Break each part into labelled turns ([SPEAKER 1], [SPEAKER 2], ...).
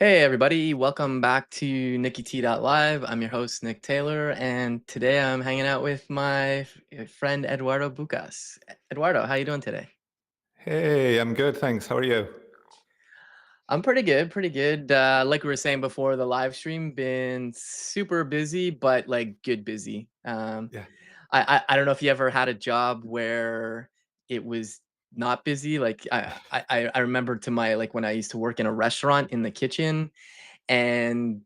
[SPEAKER 1] Hey everybody, welcome back to Live. I'm your host Nick Taylor, and today I'm hanging out with my friend Eduardo Bouças. Eduardo, how you doing today?
[SPEAKER 2] Hey, I'm good, thanks. How are you?
[SPEAKER 1] I'm pretty good, pretty good. Like we were saying before, the live stream been super busy, but like good busy.
[SPEAKER 2] Yeah.
[SPEAKER 1] I don't know if you ever had a job where it was not busy. Like I remember to my like when I used to work in a restaurant in the kitchen, and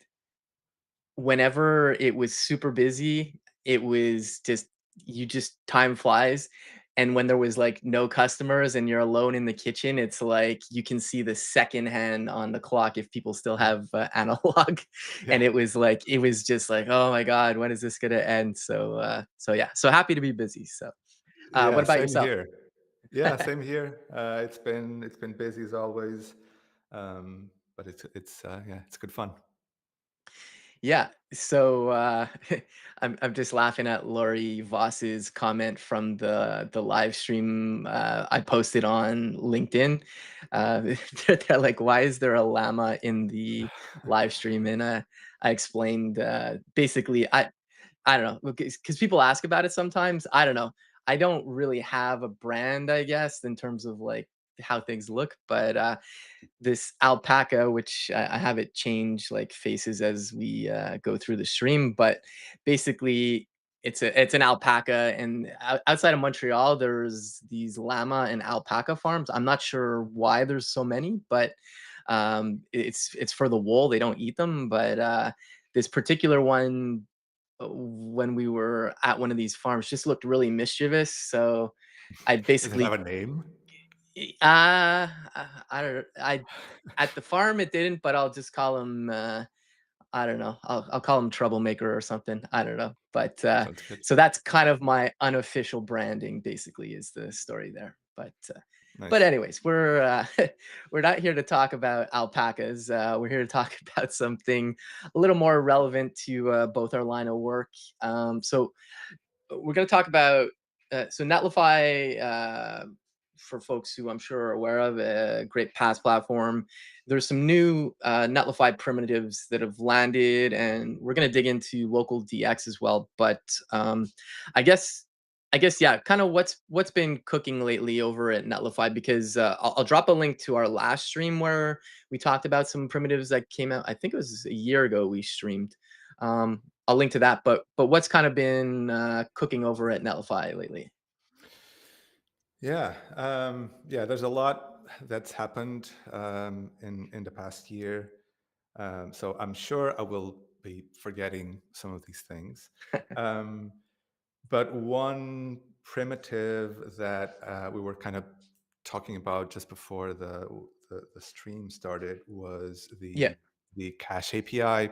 [SPEAKER 1] whenever it was super busy, it was just time flies, and when there was, like, no customers and you're alone in the kitchen, it's like you can see the second hand on the clock if people still have, analog, and
[SPEAKER 2] Yeah.
[SPEAKER 1] it was just like, "Oh my god, when is this gonna end?" So yeah, so happy to be busy, so,
[SPEAKER 2] Yeah,
[SPEAKER 1] what about
[SPEAKER 2] same
[SPEAKER 1] yourself?
[SPEAKER 2] here. Yeah, same here. It's been busy as always. But it's yeah, it's good fun.
[SPEAKER 1] Yeah. So I'm just laughing at Lori Voss's comment from the live stream I posted on LinkedIn. Uh, they're like, "Why is there a llama in the live stream?" And I explained basically, I don't know, because people ask about it sometimes. I don't know. I don't really have a brand, I guess, in terms of like how things look, but this alpaca, which I have it change like faces as we go through the stream, but basically it's an alpaca, and outside of Montreal, there's these llama and alpaca farms. I'm not sure why there's so many, but it's for the wool. They don't eat them, but this particular one, when we were at one of these farms, just looked really mischievous. So I
[SPEAKER 2] Does it have
[SPEAKER 1] basically
[SPEAKER 2] a name?
[SPEAKER 1] I don't know. I At the farm it didn't, but I'll just call him. I don't know. I'll call him troublemaker or something. I don't know. But
[SPEAKER 2] Sounds good.
[SPEAKER 1] so that's kind of my unofficial branding. Basically, is the story there. But
[SPEAKER 2] Nice.
[SPEAKER 1] anyways, we're we're not here to talk about alpacas. We're here to talk about something a little more relevant to both our line of work. So we're going to talk about so Netlify, for folks who I'm sure are aware of, a great PaaS platform. There's some new Netlify primitives that have landed, and we're going to dig into local DX as well. But I guess yeah, kind of what's been cooking lately over at Netlify, because I'll drop a link to our last stream where we talked about some primitives that came out. I think it was a year ago we streamed. I'll link to that. But what's kind of been cooking over at Netlify lately?
[SPEAKER 2] Yeah, there's a lot that's happened in the past year. So I'm sure I will be forgetting some of these things. Um, But one primitive that we were kind of talking about just before the stream started was
[SPEAKER 1] Yeah.
[SPEAKER 2] the cache API,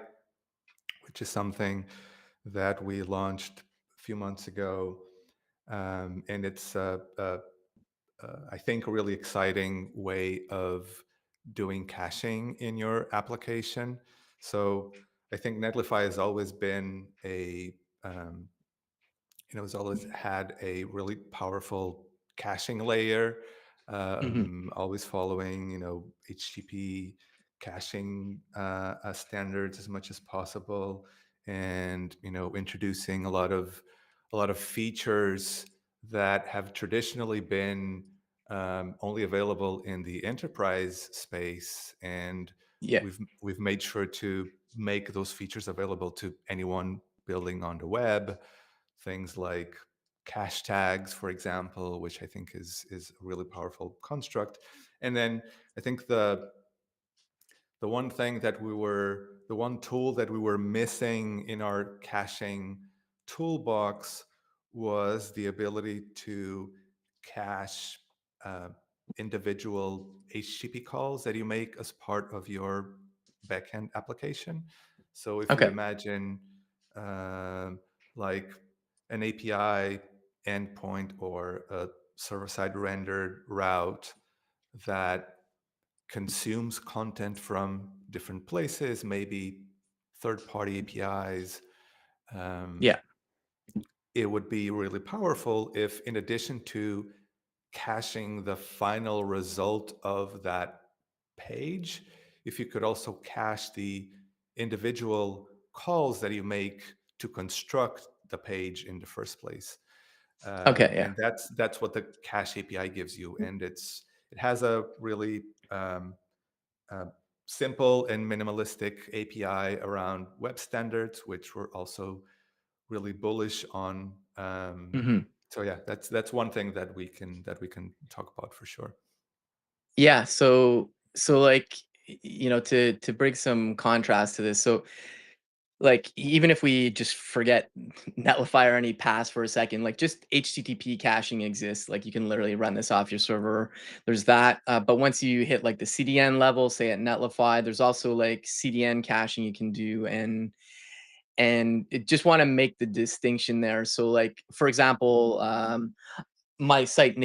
[SPEAKER 2] which is something that we launched a few months ago, and it's I think a really exciting way of doing caching in your application. So I think Netlify has always been um, has always had a really powerful caching layer,
[SPEAKER 1] Hmm.
[SPEAKER 2] always following, HTTP caching standards as much as possible, and introducing a lot of features that have traditionally been only available in the enterprise space, and
[SPEAKER 1] Yeah.
[SPEAKER 2] we've made sure to make those features available to anyone building on the web. Things like cache tags, for example, which I think is a really powerful construct. And then I think the one tool that we were missing in our caching toolbox was the ability to cache uh, individual HTTP calls that you make as part of your backend application. So if you
[SPEAKER 1] Okay.
[SPEAKER 2] imagine um like an API endpoint or a server-side rendered route that consumes content from different places, maybe third-party APIs. Um,
[SPEAKER 1] Yeah.
[SPEAKER 2] it would be really powerful if, in addition to caching the final result of that page, if you could also cache the individual calls that you make to construct the page in the first place.
[SPEAKER 1] Okay, yeah.
[SPEAKER 2] And that's what the cache API gives you, and it has a really uh, simple and minimalistic API around web standards, which we're also really bullish on.
[SPEAKER 1] Mhm.
[SPEAKER 2] So yeah, that's one thing that we can talk about for sure.
[SPEAKER 1] Yeah, so like to bring some contrast to this. So like even if we just forget Netlify or any pass for a second, like just HTTP caching exists. Like you can literally run this off your server. There's that. But once you hit like the CDN level, say at Netlify, there's also like CDN caching you can do, and it just want to make the distinction there. So like for example, my site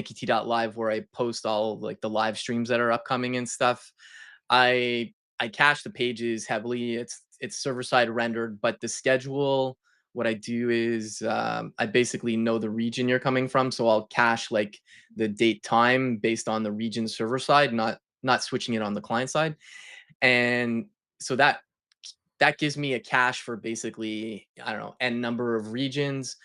[SPEAKER 1] live where I post all like the live streams that are upcoming and stuff. I cache the pages heavily. It's server side rendered, but the schedule, what I do is I basically know the region you're coming from, so I'll cache like the date time based on the region server side, not switching it on the client side, and so that gives me a cache for basically I don't know n number of regions,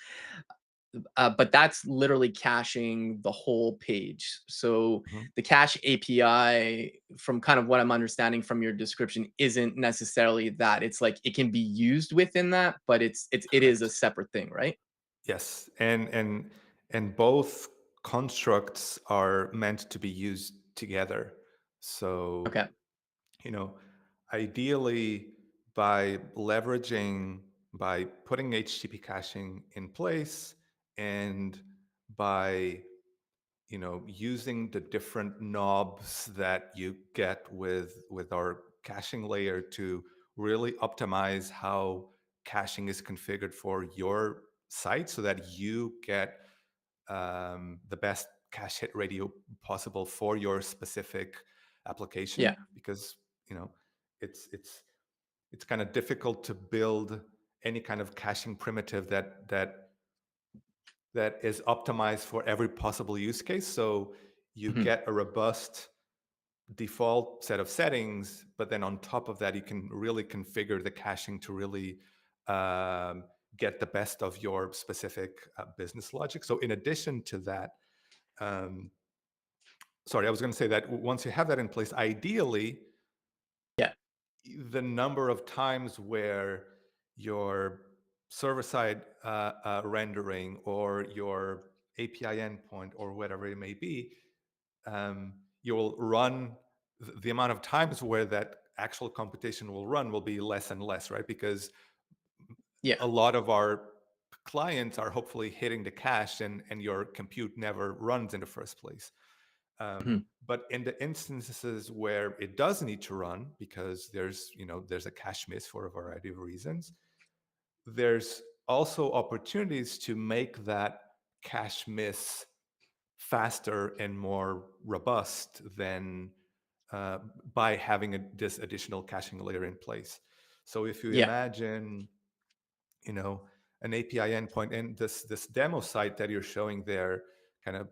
[SPEAKER 1] but that's literally caching the whole page. So
[SPEAKER 2] Mhm.
[SPEAKER 1] the cache API, from kind of what I'm understanding from your description, isn't necessarily that. It's like it can be used within that, but it is a
[SPEAKER 2] Correct.
[SPEAKER 1] separate thing, right?
[SPEAKER 2] Yes, and both constructs are meant to be used together. So,
[SPEAKER 1] Okay.
[SPEAKER 2] you know, ideally by leveraging by putting HTTP caching in place and by using the different knobs that you get with our caching layer to really optimize how caching is configured for your site so that you get the best cache hit radio possible for your specific application,
[SPEAKER 1] Yeah.
[SPEAKER 2] because you know it's it's it's kind of difficult to build any kind of caching primitive that is optimized for every possible use case. So you
[SPEAKER 1] Mhm.
[SPEAKER 2] get a robust default set of settings, but then on top of that, you can really configure the caching to really um, get the best of your specific business logic. So in addition to that, um, sorry, I was going to say that once you have that in place, ideally,
[SPEAKER 1] Yeah.
[SPEAKER 2] the number of times where your server side rendering or your API endpoint or whatever it may be, you'll run the amount of times where that actual computation will run will be less and less, right? Because
[SPEAKER 1] Yeah.
[SPEAKER 2] a lot of our clients are hopefully hitting the cache and your compute never runs in the first place.
[SPEAKER 1] Mhm.
[SPEAKER 2] But in the instances where it does need to run, because there's a cache miss for a variety of reasons, there's also opportunities to make that cache miss faster and more robust than uh, by having this additional caching layer in place. So if you
[SPEAKER 1] Yeah.
[SPEAKER 2] imagine, you know, an API endpoint, and this demo site that you're showing there kind of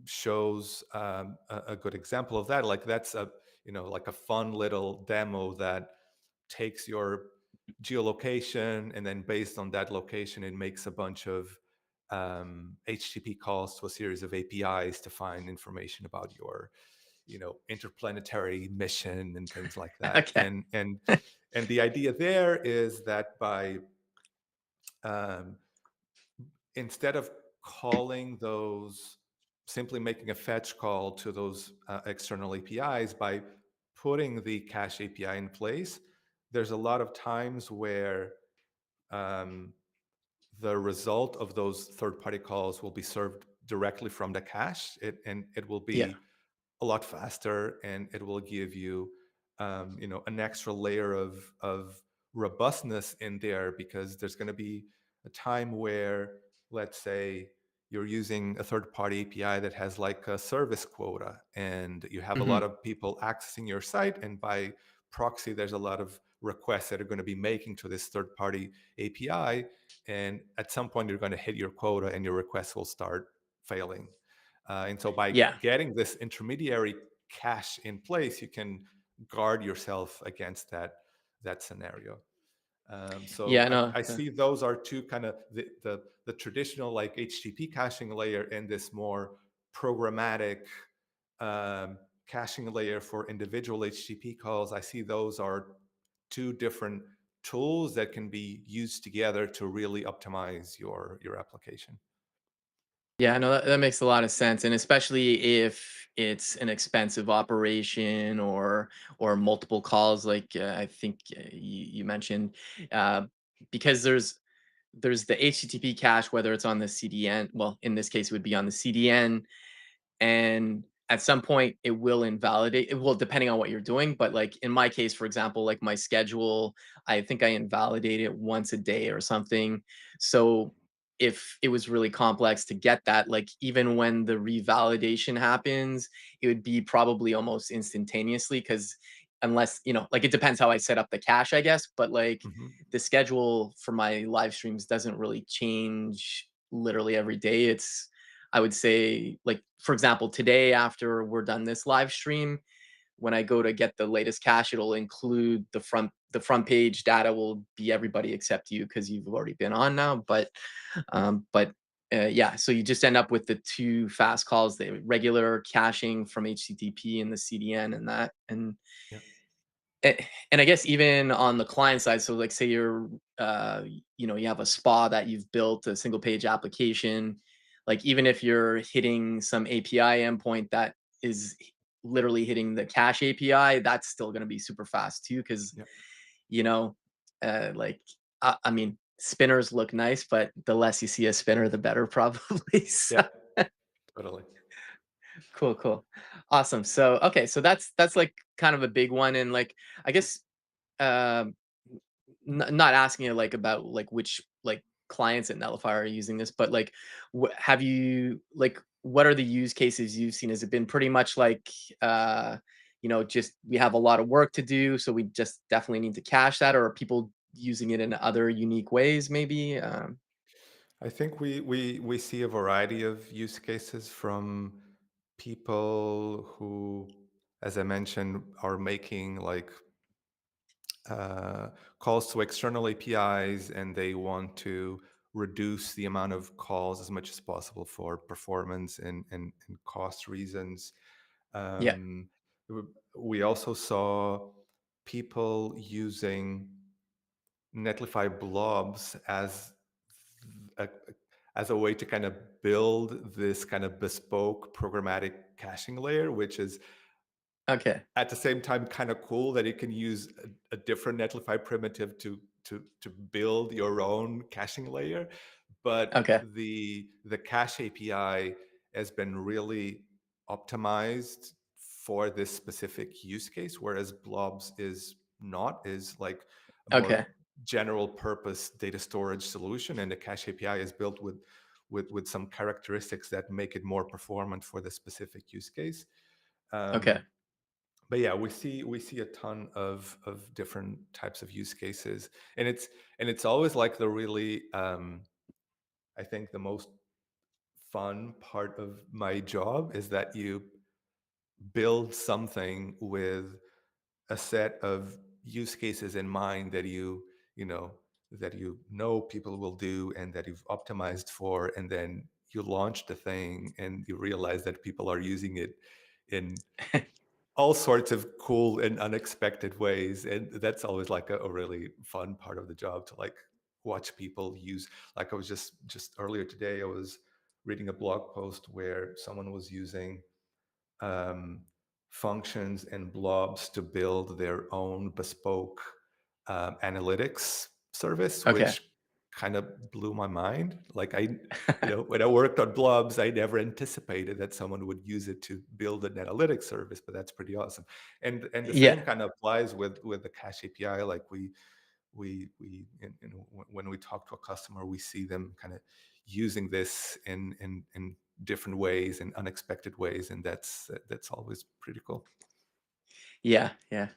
[SPEAKER 2] shows a good example of that. Like that's a like a fun little demo that takes your geolocation, and then based on that location it makes a bunch of HTTP calls to a series of APIs to find information about your interplanetary mission and things like that.
[SPEAKER 1] Okay.
[SPEAKER 2] And the idea there is that by um, instead of calling those, simply making a fetch call to those external APIs, by putting the cache API in place, there's a lot of times where um, the result of those third-party calls will be served directly from the cache. And it will
[SPEAKER 1] Yeah.
[SPEAKER 2] be a lot faster, and it will give you an extra layer of robustness in there, because there's going to be a time where, let's say, you're using a third party API that has like a service quota, and you have a lot
[SPEAKER 1] Mhm.
[SPEAKER 2] of people accessing your site, and by proxy there's a lot of requests that are going to be making to this third party API, and at some point you're going to hit your quota and your requests will start failing. And so by
[SPEAKER 1] Yeah.
[SPEAKER 2] getting this intermediary cache in place, you can guard yourself against that scenario.
[SPEAKER 1] Yeah,
[SPEAKER 2] So
[SPEAKER 1] no,
[SPEAKER 2] I see those are two kind of the traditional like HTTP caching layer and this more programmatic caching layer for individual HTTP calls. I see those are two different tools that can be used together to really optimize your application.
[SPEAKER 1] yeah, no, that makes a lot of sense, and especially if it's an expensive operation or multiple calls, like I think you mentioned, uh, because there's the HTTP cache, whether it's on the CDN. Well, in this case, it would be on the CDN, and at some point it will invalidate it, well, depending on what you're doing, but like in my case, for example, like my schedule, I think I invalidate it once a day or something. So if it was really complex to get that, like even when the revalidation happens, it would be probably almost instantaneously, because unless, like, it depends how I set up the cache, I guess, but like
[SPEAKER 2] Mhm.
[SPEAKER 1] the schedule for my live streams doesn't really change literally every day. It's, I would say, like, for example, today after we're done this live stream, when I go to get the latest cache, it'll include the front page data will be everybody except you, because you've already been on now. But yeah, so you just end up with the two fast calls, the regular caching from HTTP and the CDN and that.
[SPEAKER 2] Yeah.
[SPEAKER 1] And I guess even on the client side, so like say you're, you have a spa that you've built, a single page application, like even if you're hitting some API endpoint that is literally hitting the cache API, that's still going to be super fast too. Cause,
[SPEAKER 2] Yeah.
[SPEAKER 1] you know, like, I mean, spinners look nice, but the less you see a spinner, the better probably.
[SPEAKER 2] Yeah.
[SPEAKER 1] So
[SPEAKER 2] Totally.
[SPEAKER 1] cool, cool. Awesome. So, okay. So that's like kind of a big one. And like, I guess, um, not asking you like about like which like clients at Netlify are using this, but like, have you like what are the use cases you've seen? Has it been pretty much like, just we have a lot of work to do, so we just definitely need to cache that, or are people using it in other unique ways, maybe?
[SPEAKER 2] I think we see a variety of use cases from people who, as I mentioned, are making like uh, calls to external APIs, and they want to reduce the amount of calls as much as possible for performance and cost reasons.
[SPEAKER 1] Yeah.
[SPEAKER 2] Um, we also saw people using Netlify blobs a, as a way to kind of build this kind of bespoke programmatic caching layer, which is
[SPEAKER 1] Okay.
[SPEAKER 2] at the same time kind of cool that you can use a different Netlify primitive to build your own caching layer. But
[SPEAKER 1] Okay.
[SPEAKER 2] the cache API has been really optimized for this specific use case, whereas blobs is not, is like a more
[SPEAKER 1] Okay.
[SPEAKER 2] general purpose data storage solution, and the cache API is built with some characteristics that make it more performant for the specific use case.
[SPEAKER 1] Okay.
[SPEAKER 2] um, but yeah, we see a ton of different types of use cases, and it's always like the really I think the most fun part of my job is that you build something with a set of use cases in mind that you know people will do and that you've optimized for, and then you launch the thing and you realize that people are using it in all sorts of cool and unexpected ways, and that's always like a really fun part of the job to like watch people use. Like I was just earlier today I was reading a blog post where someone was using um, functions and blobs to build their own bespoke analytics service,
[SPEAKER 1] Okay.
[SPEAKER 2] which kind of blew my mind. Like when I worked on blobs, I never anticipated that someone would use it to build an analytics service, but that's pretty awesome. And the same
[SPEAKER 1] Yeah.
[SPEAKER 2] kind of applies with the cache API. Like when we talk to a customer, we see them kind of using this in different ways and unexpected ways, and that's always pretty cool.
[SPEAKER 1] Yeah. Yeah.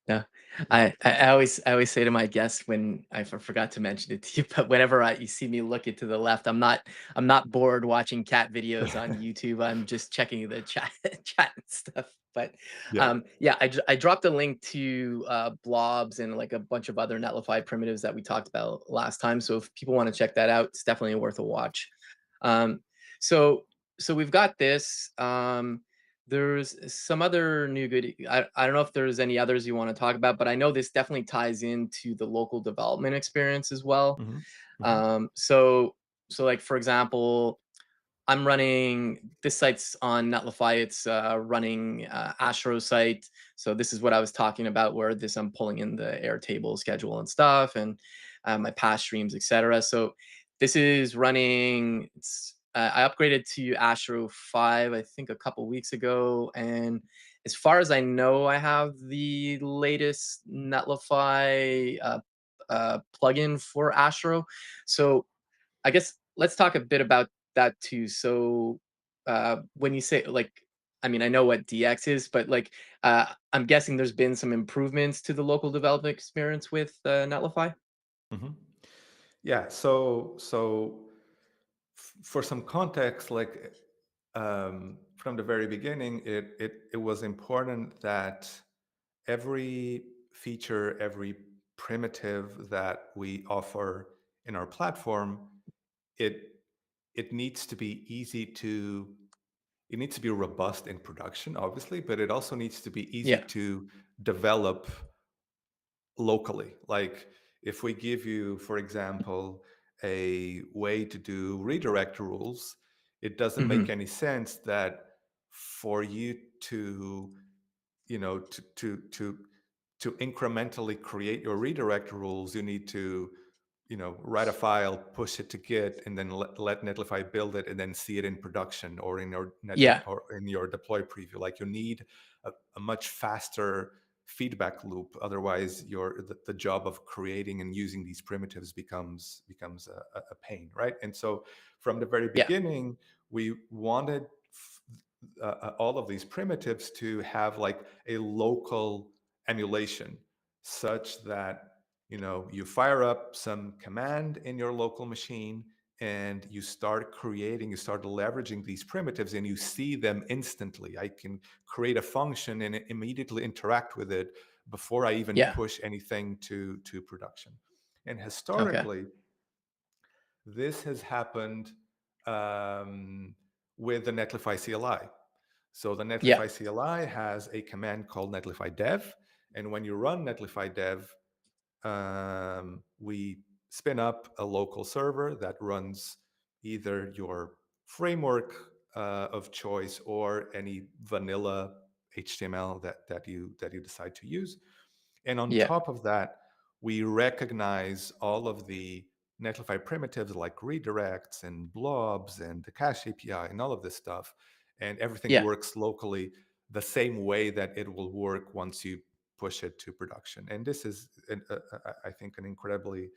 [SPEAKER 1] Yeah.
[SPEAKER 2] Yeah.
[SPEAKER 1] I always say to my guests when forgot to mention it to you, but whenever you see me looking to the left, I'm not bored watching cat videos on YouTube. I'm just checking the chat chat and stuff. But
[SPEAKER 2] Yeah.
[SPEAKER 1] yeah, I dropped a link to blobs and like a bunch of other Netlify primitives that we talked about last time. So if people want to check that out, it's definitely worth a watch. Um, so so we've got this. There's some other new goodie. I don't know if there's any others you want to talk about, but I know this definitely ties into the local development experience as well.
[SPEAKER 2] Hmm. Hmm.
[SPEAKER 1] So like for example, I'm running this site's on Netlify. It's running Astro site. So this is what I was talking about, where this I'm pulling in the Airtable schedule and stuff, and my past streams, etc. So this is running. I upgraded to Astro 5, I think, a couple weeks ago, and as far as I know, I have the latest Netlify plugin for Astro. So I guess let's talk a bit about that too. So, when you say like, I mean, I know what DX is, but like, I'm guessing there's been some improvements to the local development experience with Netlify.
[SPEAKER 2] Hmm. Yeah. So for some context, like from the very beginning, it was important that every feature, every primitive that we offer in our platform, it it needs to be easy to it needs to be robust in production, obviously, but it also needs to be easy
[SPEAKER 1] Yeah.
[SPEAKER 2] to develop locally. Like if we give you, for example, a way to do redirect rules, it doesn't make
[SPEAKER 1] Hmm.
[SPEAKER 2] any sense that for you to, to incrementally create your redirect rules, you need to, write a file, push it to Git, and then let Netlify build it, and then see it in production or in your
[SPEAKER 1] Yeah.
[SPEAKER 2] or in your deploy preview. Like you need a much faster feedback loop. Otherwise, the job of creating and using these primitives becomes a pain, right? And so, from the very
[SPEAKER 1] Yeah.
[SPEAKER 2] beginning, we wanted all of these primitives to have like a local emulation, such that you fire up some command in your local machine and you start leveraging these primitives, and you see them instantly. I can create a function and immediately interact with it before I even
[SPEAKER 1] Yeah.
[SPEAKER 2] push anything to production. And
[SPEAKER 1] Okay.
[SPEAKER 2] historically, this has happened um, with the Netlify CLI. So the
[SPEAKER 1] Yeah.
[SPEAKER 2] Netlify CLI has a command called Netlify dev. And when you run Netlify dev, we spin up a local server that runs either your framework of choice or any vanilla HTML that you decide to use. And on
[SPEAKER 1] Yeah.
[SPEAKER 2] top of that, we recognize all of the Netlify primitives like redirects and blobs and the cache API and all of this stuff. And everything
[SPEAKER 1] Yeah.
[SPEAKER 2] works locally the same way that it will work once you push it to production. And this is, I think, an incredibly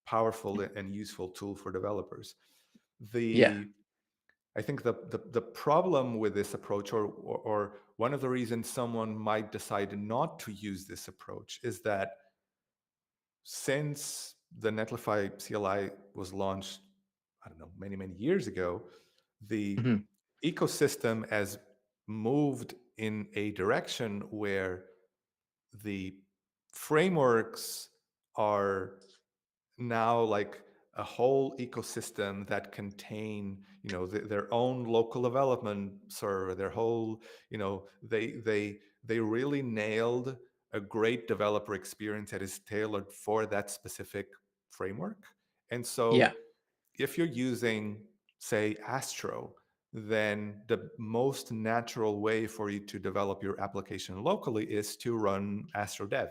[SPEAKER 2] powerful and useful tool for developers.
[SPEAKER 1] Yeah.
[SPEAKER 2] The I think the problem with this approach, or one of the reasons someone might decide not to use this approach, is that since the Netlify CLI was launched, I don't know, many years ago, the
[SPEAKER 1] Hmm.
[SPEAKER 2] ecosystem has moved in a direction where the frameworks are now like a whole ecosystem that contain their own local development server, their whole, they really nailed a great developer experience that is tailored for that specific framework. And
[SPEAKER 1] Yeah.
[SPEAKER 2] so if you're using, say, Astro, then the most natural way for you to develop your application locally is to run Astro dev.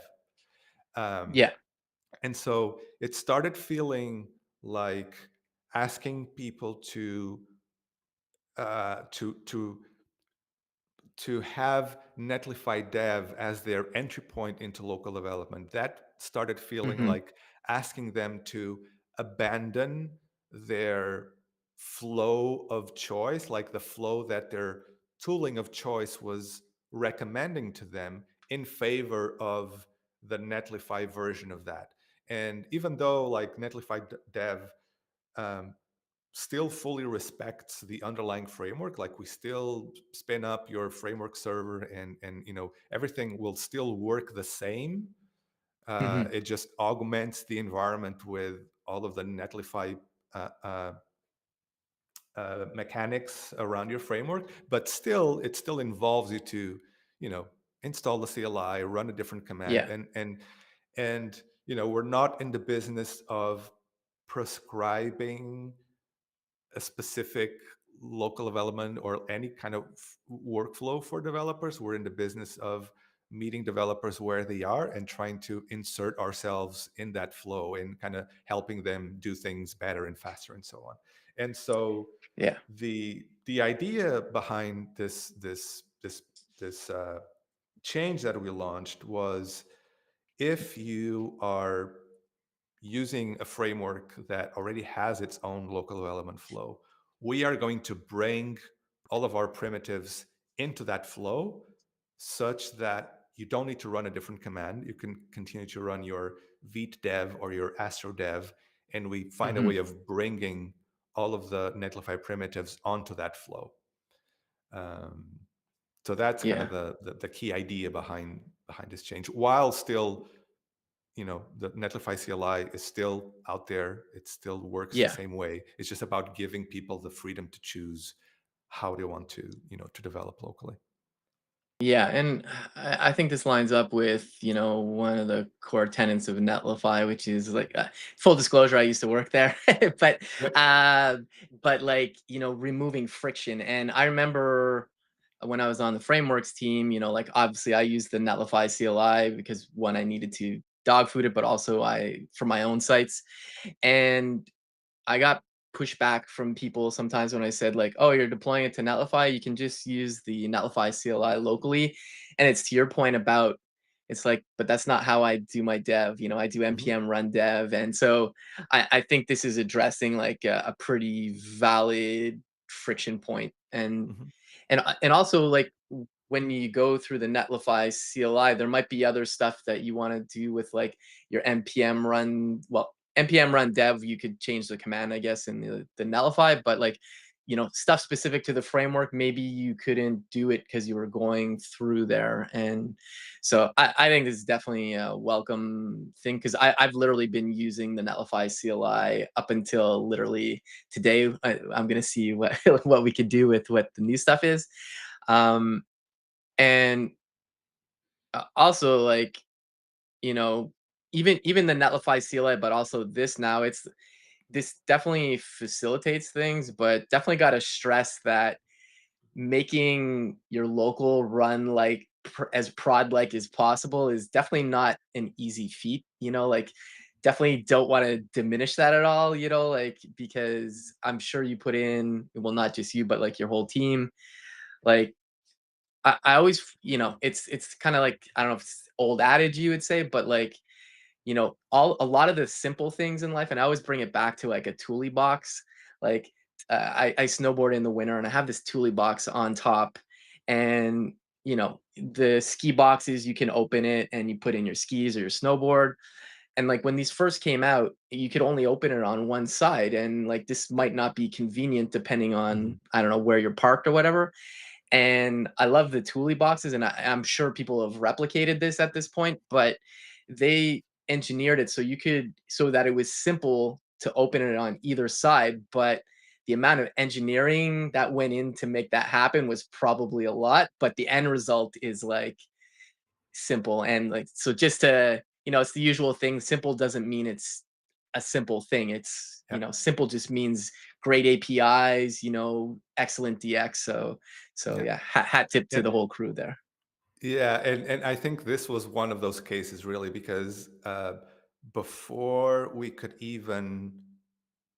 [SPEAKER 2] um,
[SPEAKER 1] Yeah.
[SPEAKER 2] and so it started feeling like asking people uh, to to to have Netlify Dev as their entry point into local development. That started feeling
[SPEAKER 1] Hmm.
[SPEAKER 2] like asking them to abandon their flow of choice, like the flow that their tooling of choice was recommending to them, in favor of the Netlify version of that. And even though like Netlify dev um, still fully respects the underlying framework, like we still spin up your framework server, and everything will still work the same.
[SPEAKER 1] Hmm.
[SPEAKER 2] It just augments the environment with all of the Netlify uh, uh, mechanics around your framework, but still, it still involves you to, you know, install the CLI, run a different command,
[SPEAKER 1] Yeah.
[SPEAKER 2] and we're not in the business of prescribing a specific local development or any kind of workflow for developers. We're in the business of meeting developers where they are and trying to insert ourselves in that flow and kind of helping them do things better and faster and so on. And so
[SPEAKER 1] Yeah.
[SPEAKER 2] the idea behind this change that we launched was, if you are using a framework that already has its own local development flow, we are going to bring all of our primitives into that flow such that you don't need to run a different command. You can continue to run your Vite dev or your Astro dev, and we find a way
[SPEAKER 1] Hmm.
[SPEAKER 2] of bringing all of the Netlify primitives onto that flow. Um, so that's kind of
[SPEAKER 1] Yeah.
[SPEAKER 2] the key idea behind this change, while still, the Netlify CLI is still out there. It still works the
[SPEAKER 1] Yeah.
[SPEAKER 2] same way. It's just about giving people the freedom to choose how they want to develop locally.
[SPEAKER 1] Yeah, and I think this lines up with, one of the core tenets of Netlify, which is like, full disclosure, I used to work there, but
[SPEAKER 2] Yep.
[SPEAKER 1] uh, like, removing friction. And I remember when I was on the frameworks team, like obviously I used the Netlify CLI because one, I needed to dog food it, but also I for my own sites. And I got pushback from people sometimes when I said like, "Oh, you're deploying it to Netlify. You can just use the Netlify CLI locally." And it's to your point about it's like, but that's not how I do my dev. I do
[SPEAKER 2] Hmm.
[SPEAKER 1] npm run dev, and so I think this is addressing like a pretty valid friction point,
[SPEAKER 2] Hmm.
[SPEAKER 1] and also like when you go through the Netlify CLI, there might be other stuff that you want to do with like your npm run. Well, npm run dev, you could change the command, I guess, in the Netlify, but like stuff specific to the framework, maybe you couldn't do it because you were going through there. And so I think this is definitely a welcome thing because I've literally been using the Netlify CLI up until literally today. I'm gonna see what what we could do with what the new stuff is. Um, and also like, you know, even the Netlify CLI, but also this now, this definitely facilitates things, but definitely got to stress that making your local run like as prod like as possible is definitely not an easy feat. Like definitely don't want to diminish that at all. Like because I'm sure you put in, well, not just you, but like your whole team, like I always, it's kind of like, I don't know if it's old adage you would say, but like, all a lot of the simple things in life, and I always bring it back to like a Thule box. Like I snowboard in the winter, and I have this Thule box on top, and the ski boxes, you can open it and you put in your skis or your snowboard. And like when these first came out, you could only open it on one side, and like this might not be convenient depending
[SPEAKER 2] Hmm.
[SPEAKER 1] on, I don't know, where you're parked or whatever. And I love the Thule boxes, and I'm sure people have replicated this at this point, but they engineered it so that it was simple to open it on either side. But the amount of engineering that went in to make that happen was probably a lot. But the end result is like simple, and like so just to it's the usual thing. Simple doesn't mean it's a simple thing. It's
[SPEAKER 2] Yeah.
[SPEAKER 1] simple just means great APIs, excellent DX. So
[SPEAKER 2] Yeah.
[SPEAKER 1] yeah, hat tip to
[SPEAKER 2] And
[SPEAKER 1] the whole crew there.
[SPEAKER 2] yeah, and I think this was one of those cases really, because before we could even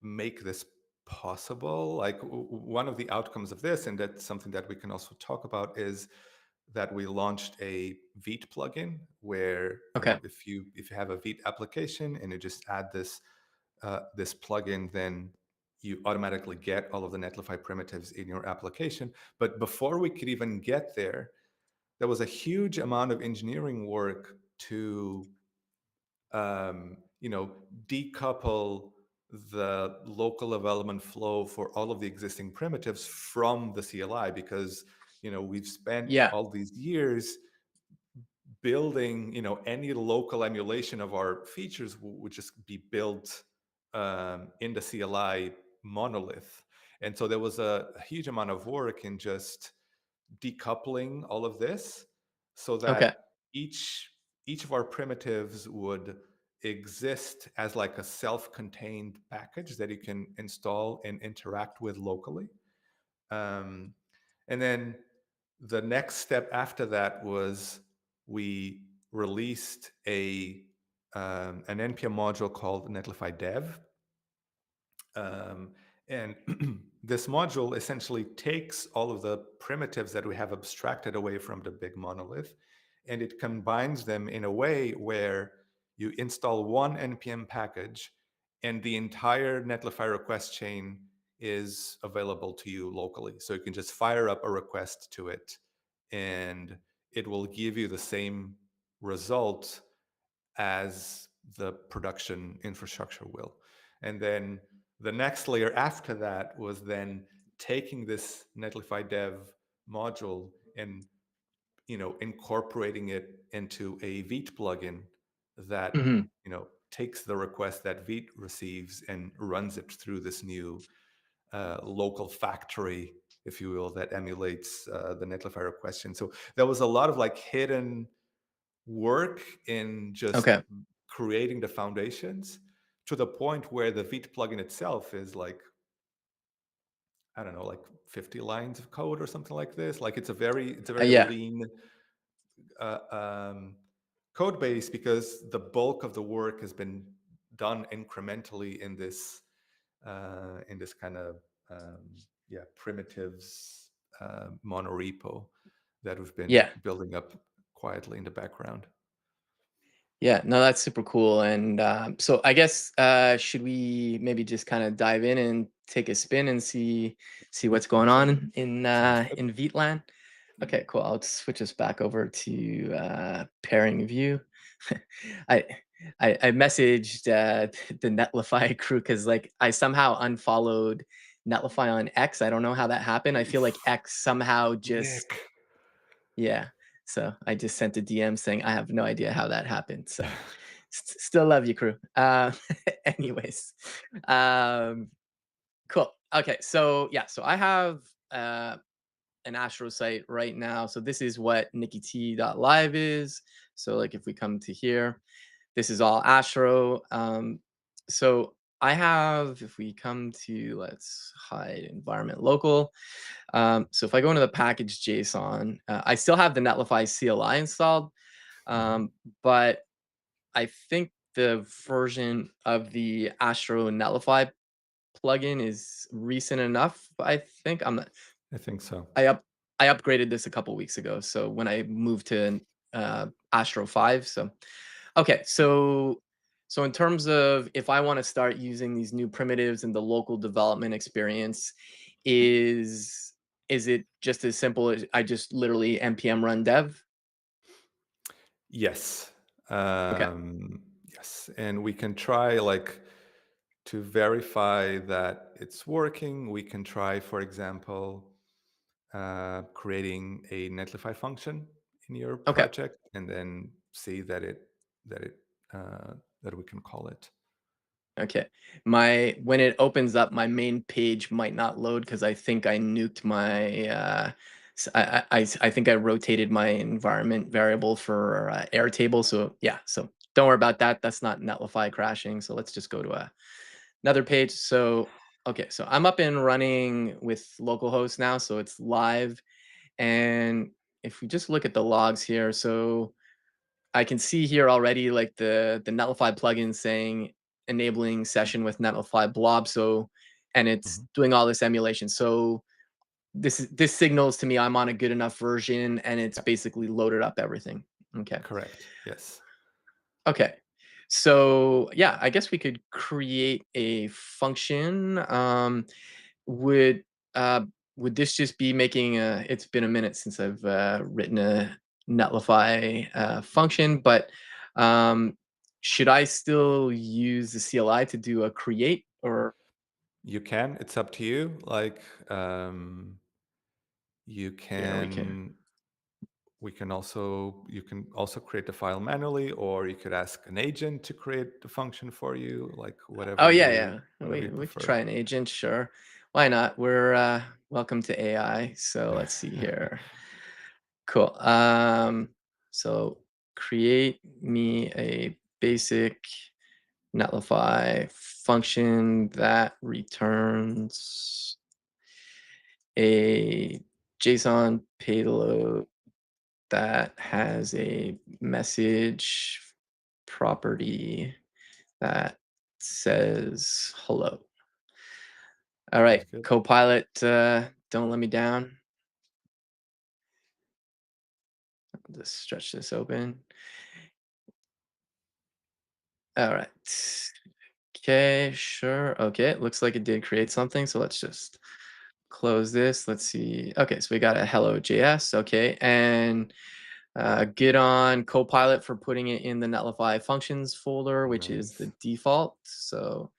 [SPEAKER 2] make this possible, like one of the outcomes of this, and that's something that we can also talk about, is that we launched a Vite plugin where,
[SPEAKER 1] Okay.
[SPEAKER 2] if you have a Vite application and you just add this plugin, then you automatically get all of the Netlify primitives in your application. But before we could even get there, there was a huge amount of engineering work to you know, decouple the local development flow for all of the existing primitives from the CLI, because we've spent
[SPEAKER 1] Yeah.
[SPEAKER 2] all these years building, any local emulation of our features would just be built in the CLI monolith. And so there was a huge amount of work in just decoupling all of this so
[SPEAKER 1] Okay.
[SPEAKER 2] that each of our primitives would exist as like a self-contained package that you can install and interact with locally. Um, and then the next step after that was we released an npm module called Netlify Dev, um, and this module essentially takes all of the primitives that we have abstracted away from the big monolith, and it combines them in a way where you install one npm package and the entire Netlify request chain is available to you locally. So you can just fire up a request to it and it will give you the same result as the production infrastructure will. And then the next layer after that was then taking this Netlify Dev module and incorporating it into a Vite plugin that
[SPEAKER 1] Hmm.
[SPEAKER 2] takes the request that Vite receives and runs it through this new local factory, if you will, that emulates the Netlify request chain. So there was a lot of like hidden work in just
[SPEAKER 1] Okay.
[SPEAKER 2] creating the foundations, to the point where the Vite plugin itself is like, I don't know, like 50 lines of code or something like this. Like it's a very
[SPEAKER 1] Yeah.
[SPEAKER 2] lean uh, um, code base, because the bulk of the work has been done incrementally in this kind of primitives monorepo that we've been
[SPEAKER 1] Yeah.
[SPEAKER 2] building up quietly in the background.
[SPEAKER 1] Yeah, no, that's super cool. And so I guess should we maybe just kind of dive in and take a spin and see what's going on
[SPEAKER 2] Sounds good.
[SPEAKER 1] in Vitlan? Okay, cool. I'll switch us back over to pairing view. I, I messaged the Netlify crew because like I somehow unfollowed Netlify on X. I don't know how that happened. I feel like X somehow just
[SPEAKER 2] Nick.
[SPEAKER 1] yeah. So I just sent a DM saying I have no idea how that happened. So still love you, crew. Anyways, um, cool. Okay, so yeah, so I have an Astro site right now. So this is what NikkiT.live is. So like if we come to here, this is all Astro. So I have, if we come to, let's hide environment local. So if I go into the package JSON, I still have the Netlify CLI installed,
[SPEAKER 2] Mhm.
[SPEAKER 1] um, but I think the version of the Astro Netlify plugin is recent enough. I think
[SPEAKER 2] I think so.
[SPEAKER 1] I up I upgraded this a couple weeks ago. So when I moved to Astro 5, so okay, so in terms of if I want to start using these new primitives in the local development experience, is is it just as simple as I just literally npm run dev?
[SPEAKER 2] Yes.
[SPEAKER 1] Okay.
[SPEAKER 2] Yes. And we can try, like, to verify that it's working. We can try, for example, creating a Netlify function in your
[SPEAKER 1] Okay.
[SPEAKER 2] project, and then see that it that we can call it.
[SPEAKER 1] Okay. My when it opens up, my main page might not load because I think I nuked my I think I rotated my environment variable for Airtable. So yeah, so don't worry about that. That's not Netlify crashing. So let's just go to another page. So okay, so I'm up and running with localhost now, so it's live. And if we just look at the logs here, so I can see here already like the Netlify plugin saying enabling session with Netlify blob. So and it's
[SPEAKER 2] Mhm.
[SPEAKER 1] doing all this emulation. So this signals to me I'm on a good enough version and it's
[SPEAKER 2] Yeah,
[SPEAKER 1] basically loaded up everything. Okay.
[SPEAKER 2] correct. Yes.
[SPEAKER 1] Okay. So yeah, I guess we could create a function. Would uh would this just be making a it's been a minute since I've written Netlify function, but um, should I still use the CLI to do a create or
[SPEAKER 2] You can. It's up to you. Like, you
[SPEAKER 1] here we can?
[SPEAKER 2] can you can also create the file manually, or you could ask an agent to create the function for you, like
[SPEAKER 1] Oh yeah, yeah.
[SPEAKER 2] whatever
[SPEAKER 1] We
[SPEAKER 2] you
[SPEAKER 1] we could
[SPEAKER 2] prefer.
[SPEAKER 1] try an agent, sure. Why not? We're welcome to AI. So let's see here. Cool. So create me a basic Netlify function that returns a JSON payload that has a message property that says hello. All
[SPEAKER 2] Sounds
[SPEAKER 1] right,
[SPEAKER 2] good.
[SPEAKER 1] Copilot, don't let me down. I'll just stretch this open. All right. Okay, sure. Okay, it looks like it did create something. So let's just close this. Let's see. Okay, so we got a hello JS. Okay, and good on Copilot for putting it in the Netlify functions folder, which is the
[SPEAKER 2] Nice.
[SPEAKER 1] default. So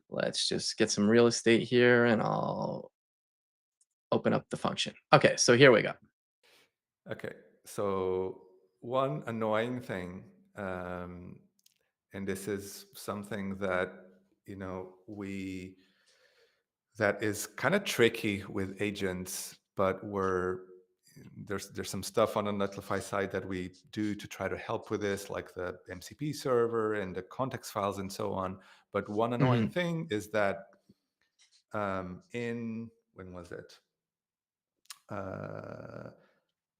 [SPEAKER 1] let's just get some real estate here and I'll open up the function. Okay, so here we go.
[SPEAKER 2] Okay. So one annoying thing, and this is something that we that is kind of tricky with agents, but there's some stuff on the Netlify side that we do to try to help with this, like the MCP server and the context files and so on. But one annoying
[SPEAKER 1] Hmm.
[SPEAKER 2] thing is that in when was it? Uh,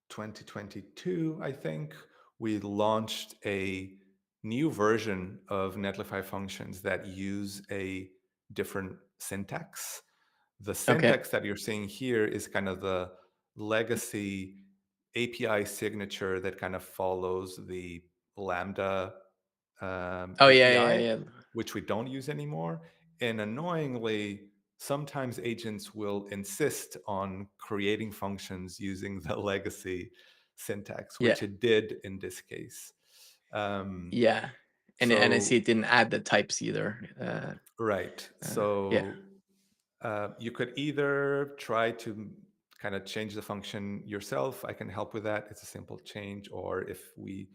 [SPEAKER 2] 2022, I think, we launched a new version of Netlify functions that use a different syntax. The
[SPEAKER 1] Okay.
[SPEAKER 2] syntax that you're seeing here is kind of the legacy API signature that kind of follows the Lambda
[SPEAKER 1] Oh yeah, yeah,
[SPEAKER 2] API,
[SPEAKER 1] yeah.
[SPEAKER 2] which we don't use anymore. And annoyingly, sometimes agents will insist on creating functions using the legacy syntax,
[SPEAKER 1] Yeah.
[SPEAKER 2] which it did in this case. Um,
[SPEAKER 1] Yeah. And I see
[SPEAKER 2] so,
[SPEAKER 1] it didn't add the types either.
[SPEAKER 2] right.
[SPEAKER 1] Yeah.
[SPEAKER 2] So you could either try to kind of change the function yourself. I can help with that. It's a simple change. Or if we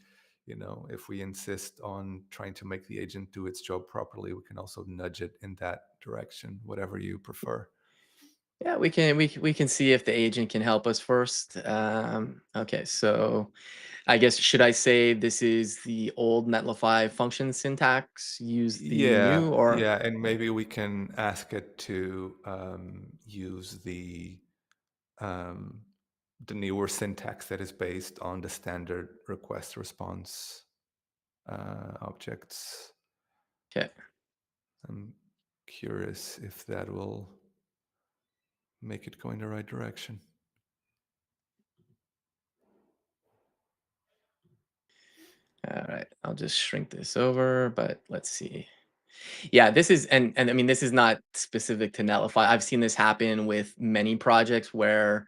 [SPEAKER 2] insist on trying to make the agent do its job properly, we can also nudge it in that direction, whatever you prefer.
[SPEAKER 1] Yeah, we can see if the agent can help us first. Okay, so I guess should I say this is the old Netlify function syntax? Use the new
[SPEAKER 2] Yeah,
[SPEAKER 1] or
[SPEAKER 2] yeah, and maybe we can ask it to use um, the newer syntax that is based on the standard request response objects.
[SPEAKER 1] okay.
[SPEAKER 2] I'm curious if that will make it go in the right direction.
[SPEAKER 1] All right, I'll just shrink this over, but let's see. Yeah, this is and I mean this is not specific to Netlify. I've seen this happen with many projects where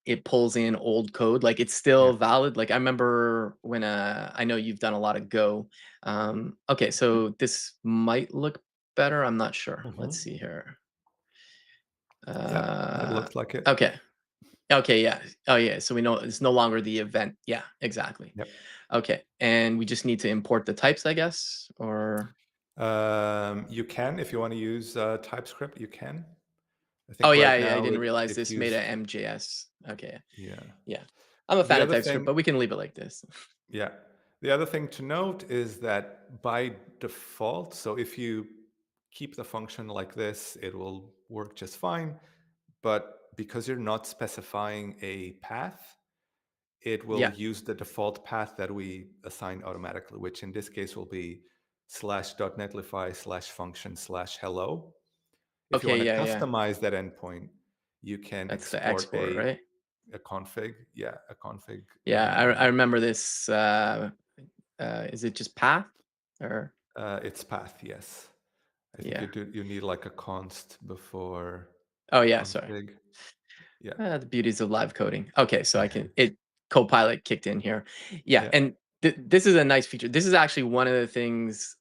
[SPEAKER 1] it pulls in old code, like, it's
[SPEAKER 2] Yeah.
[SPEAKER 1] still valid, like, I remember when, I know you've done a lot of Go. Okay, so this might look better, I'm not sure. Let's
[SPEAKER 2] Hmm.
[SPEAKER 1] see here.
[SPEAKER 2] Yep, that
[SPEAKER 1] Uh,
[SPEAKER 2] looks like it.
[SPEAKER 1] okay. Okay, yeah. Oh, yeah, so we know it's no longer the event. Yeah, exactly.
[SPEAKER 2] Yep.
[SPEAKER 1] Okay, and we just need to import the types, I guess, or
[SPEAKER 2] You can, if you want to use TypeScript, you can. I
[SPEAKER 1] oh,
[SPEAKER 2] think
[SPEAKER 1] yeah,
[SPEAKER 2] right
[SPEAKER 1] I
[SPEAKER 2] now
[SPEAKER 1] didn't
[SPEAKER 2] it
[SPEAKER 1] realize
[SPEAKER 2] it
[SPEAKER 1] this made a
[SPEAKER 2] used,
[SPEAKER 1] MJS. Okay,
[SPEAKER 2] yeah.
[SPEAKER 1] yeah. I'm a
[SPEAKER 2] The
[SPEAKER 1] fan of
[SPEAKER 2] other
[SPEAKER 1] TypeScript,
[SPEAKER 2] thing,
[SPEAKER 1] but we can leave it like this.
[SPEAKER 2] yeah. The other thing to note is that by default, so if you keep the function like this, it will work just fine. But because you're not specifying a path, it will
[SPEAKER 1] Yeah.
[SPEAKER 2] use the default path that we assign automatically, which in this case will be /.netlify/function/hello. If you
[SPEAKER 1] Okay,
[SPEAKER 2] want to
[SPEAKER 1] yeah, yeah.
[SPEAKER 2] customize that endpoint, you can
[SPEAKER 1] That's the
[SPEAKER 2] export
[SPEAKER 1] export, right?
[SPEAKER 2] a config. Yeah, a config.
[SPEAKER 1] Yeah, I remember this, is it just path or
[SPEAKER 2] It's path, yes. I think
[SPEAKER 1] yeah.
[SPEAKER 2] you need like a const before
[SPEAKER 1] Oh, yeah, sorry.
[SPEAKER 2] config. Yeah.
[SPEAKER 1] The beauties of live coding. Okay, so I can it Copilot kicked in here. Yeah,
[SPEAKER 2] Yeah.
[SPEAKER 1] and this is a nice feature. This is actually one of the things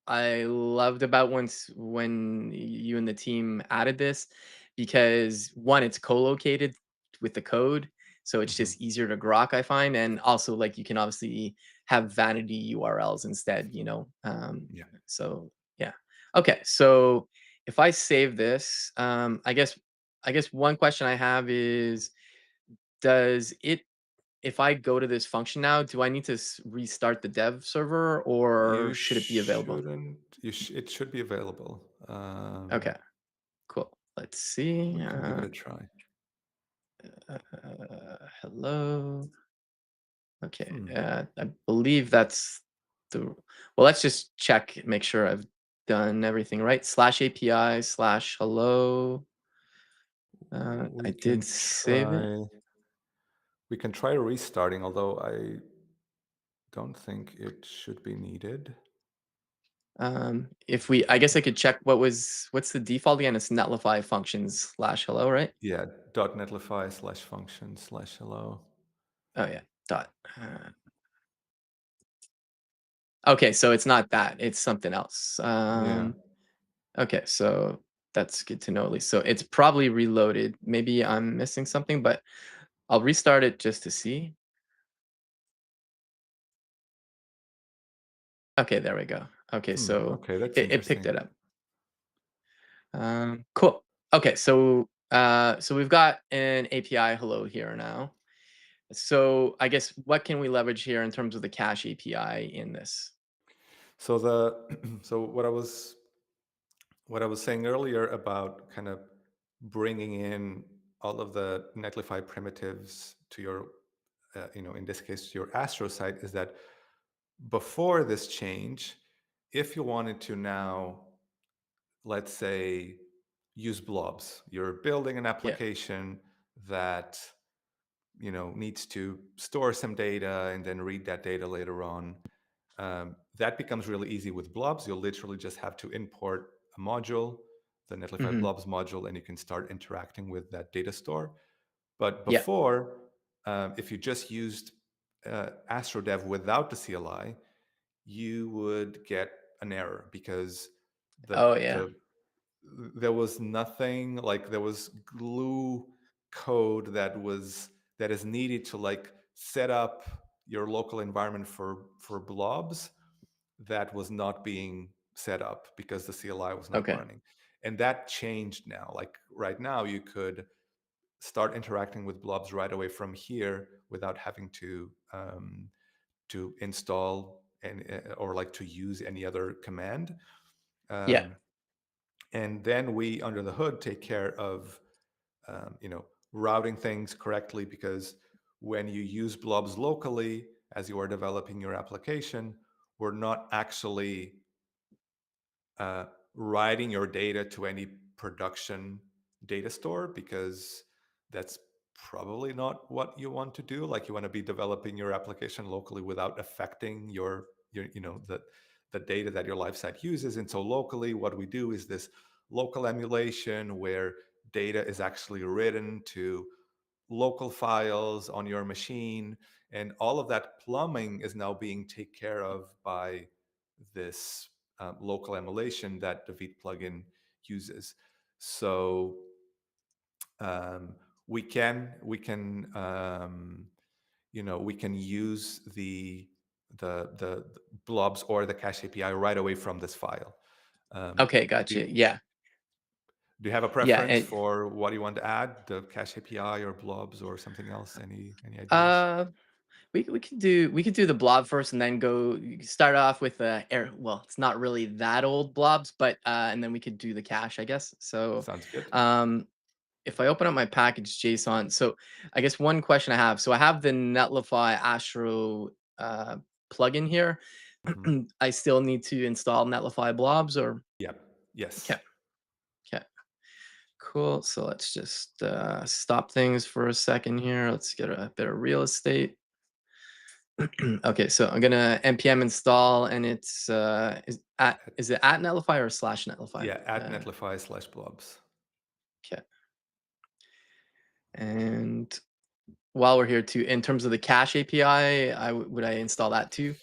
[SPEAKER 1] I loved about once when you and the team added this, because one, it's co-located with the code, so it's
[SPEAKER 2] Hmm.
[SPEAKER 1] just easier to grok, I find, and also like you can obviously have vanity URLs instead,
[SPEAKER 2] Yeah.
[SPEAKER 1] so yeah. Okay, so if I save this, I guess one question I have is, does it if I go to this function now, do I need to restart the dev server or
[SPEAKER 2] You
[SPEAKER 1] should it be available?
[SPEAKER 2] shouldn't. It should be available.
[SPEAKER 1] Okay, cool. Let's see.
[SPEAKER 2] We can give it a try.
[SPEAKER 1] Hello. Okay.
[SPEAKER 2] Hmm.
[SPEAKER 1] I believe that's the. Well, let's just check, make sure I've done everything right. Slash API slash hello. I
[SPEAKER 2] We
[SPEAKER 1] did
[SPEAKER 2] can
[SPEAKER 1] save it.
[SPEAKER 2] try. We can try restarting, although I don't think it should be needed.
[SPEAKER 1] If we, I guess I could check what's the default again? It's Netlify functions slash hello, right?
[SPEAKER 2] Yeah. .netlify /function /hello.
[SPEAKER 1] Oh yeah. Dot. Okay, so it's not that. It's something else.
[SPEAKER 2] Yeah.
[SPEAKER 1] Okay, so that's good to know at least. So it's probably reloaded. Maybe I'm missing something, but I'll restart it just to see. Okay, there we go. Okay,
[SPEAKER 2] Hmm.
[SPEAKER 1] so
[SPEAKER 2] Okay, that's
[SPEAKER 1] it picked
[SPEAKER 2] interesting.
[SPEAKER 1] it up. Cool. Okay, so we've got an API hello here now. So I guess what can we leverage here in terms of the cache API in this?
[SPEAKER 2] So so what I was saying earlier about kind of bringing in all of the Netlify primitives to your, in this case, to your Astro site, is that before this change, if you wanted to now, let's say, use blobs, you're building an
[SPEAKER 1] Yeah.
[SPEAKER 2] application that needs to store some data and then read that data later on. That becomes really easy with blobs. You'll literally just have to import a module, the Netlify
[SPEAKER 1] Hmm.
[SPEAKER 2] blobs module, and you can start interacting with that data store. But
[SPEAKER 1] Yeah.
[SPEAKER 2] before, if you just used AstroDev without the CLI, you would get an error because the
[SPEAKER 1] Oh yeah.
[SPEAKER 2] the there was nothing, like there was glue code that is needed to like set up your local environment for blobs, that was not being set up because the CLI was not
[SPEAKER 1] Okay.
[SPEAKER 2] running. And that changed now. Like right now, you could start interacting with blobs right away from here without having to install or like to use any other command.
[SPEAKER 1] Yeah.
[SPEAKER 2] Um, and then we under the hood take care of routing things correctly, because when you use blobs locally as you are developing your application, we're not actually uh, writing your data to any production data store, because that's probably not what you want to do. Like you want to be developing your application locally without affecting your the data that your live site uses. And so locally, what we do is this local emulation where data is actually written to local files on your machine, and all of that plumbing is now being taken care of by this local emulation that the Vite plugin uses. So we can use the blobs or the cache API right away from this file. Um,
[SPEAKER 1] Okay,
[SPEAKER 2] do,
[SPEAKER 1] gotcha. Yeah.
[SPEAKER 2] do you have a
[SPEAKER 1] Yeah.
[SPEAKER 2] preference
[SPEAKER 1] And
[SPEAKER 2] for what you want to add, the cache API or blobs or something else? Any ideas?
[SPEAKER 1] uh we could do the blob first and then go you could start off with air well, it's not really that old blobs, but and then we could do the cache, I guess. So
[SPEAKER 2] Sounds good.
[SPEAKER 1] um if I open up my package JSON, so I guess one question I have. So I have the Netlify Astro plugin here.
[SPEAKER 2] Hmm.
[SPEAKER 1] I still need to install Netlify blobs or
[SPEAKER 2] Yep.
[SPEAKER 1] okay.
[SPEAKER 2] Yes.
[SPEAKER 1] Okay. Cool. So let's just stop things for a second here. Let's get a bit of real estate. Okay, so I'm gonna npm install, and it's is it at Netlify or slash Netlify?
[SPEAKER 2] Yeah. Add Netlify /blobs.
[SPEAKER 1] Okay, and while we're here too, in terms of the cache API, would I install that too?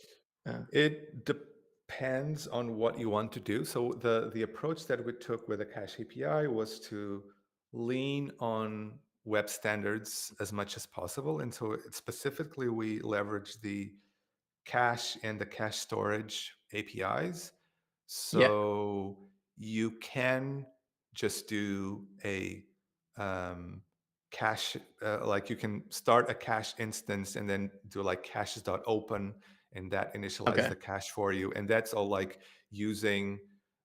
[SPEAKER 2] It depends on what you want to do. So the approach that we took with the Cache API was to lean on web standards as much as possible. And so specifically, we leverage the cache and the cache storage APIs.
[SPEAKER 1] Yeah.
[SPEAKER 2] So you can just do a um, cache, like you can start a cache instance and then do like caches.open and that initialize
[SPEAKER 1] Okay.
[SPEAKER 2] the cache for you. And that's all like using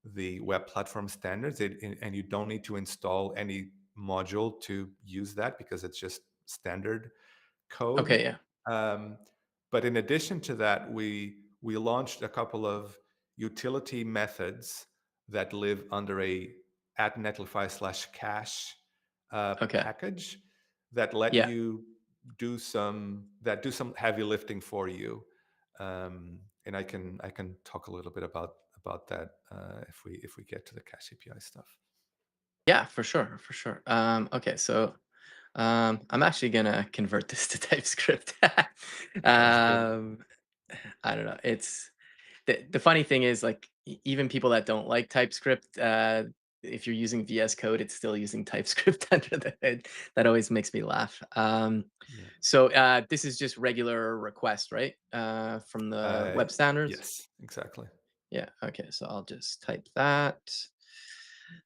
[SPEAKER 2] the web platform standards. And you don't need to install any module to use that because it's just standard code.
[SPEAKER 1] Okay. Yeah.
[SPEAKER 2] Um, but in addition to that, we launched a couple of utility methods that live under a at Netlify slash cache
[SPEAKER 1] Okay.
[SPEAKER 2] package that let
[SPEAKER 1] Yeah.
[SPEAKER 2] you do some heavy lifting for you. And I can talk a little bit about that if we get to the cache API stuff.
[SPEAKER 1] Yeah. For sure. For sure. Okay. So I'm actually gonna convert this to TypeScript.
[SPEAKER 2] Sounds good.
[SPEAKER 1] um, I don't know. It's the funny thing is like even people that don't like TypeScript, if you're using VS Code, it's still using TypeScript under the hood. That always makes me laugh.
[SPEAKER 2] Yeah.
[SPEAKER 1] So this is just regular request, right? From the
[SPEAKER 2] Uh,
[SPEAKER 1] web standards.
[SPEAKER 2] yes, exactly.
[SPEAKER 1] Yeah. Okay. So I'll just type that.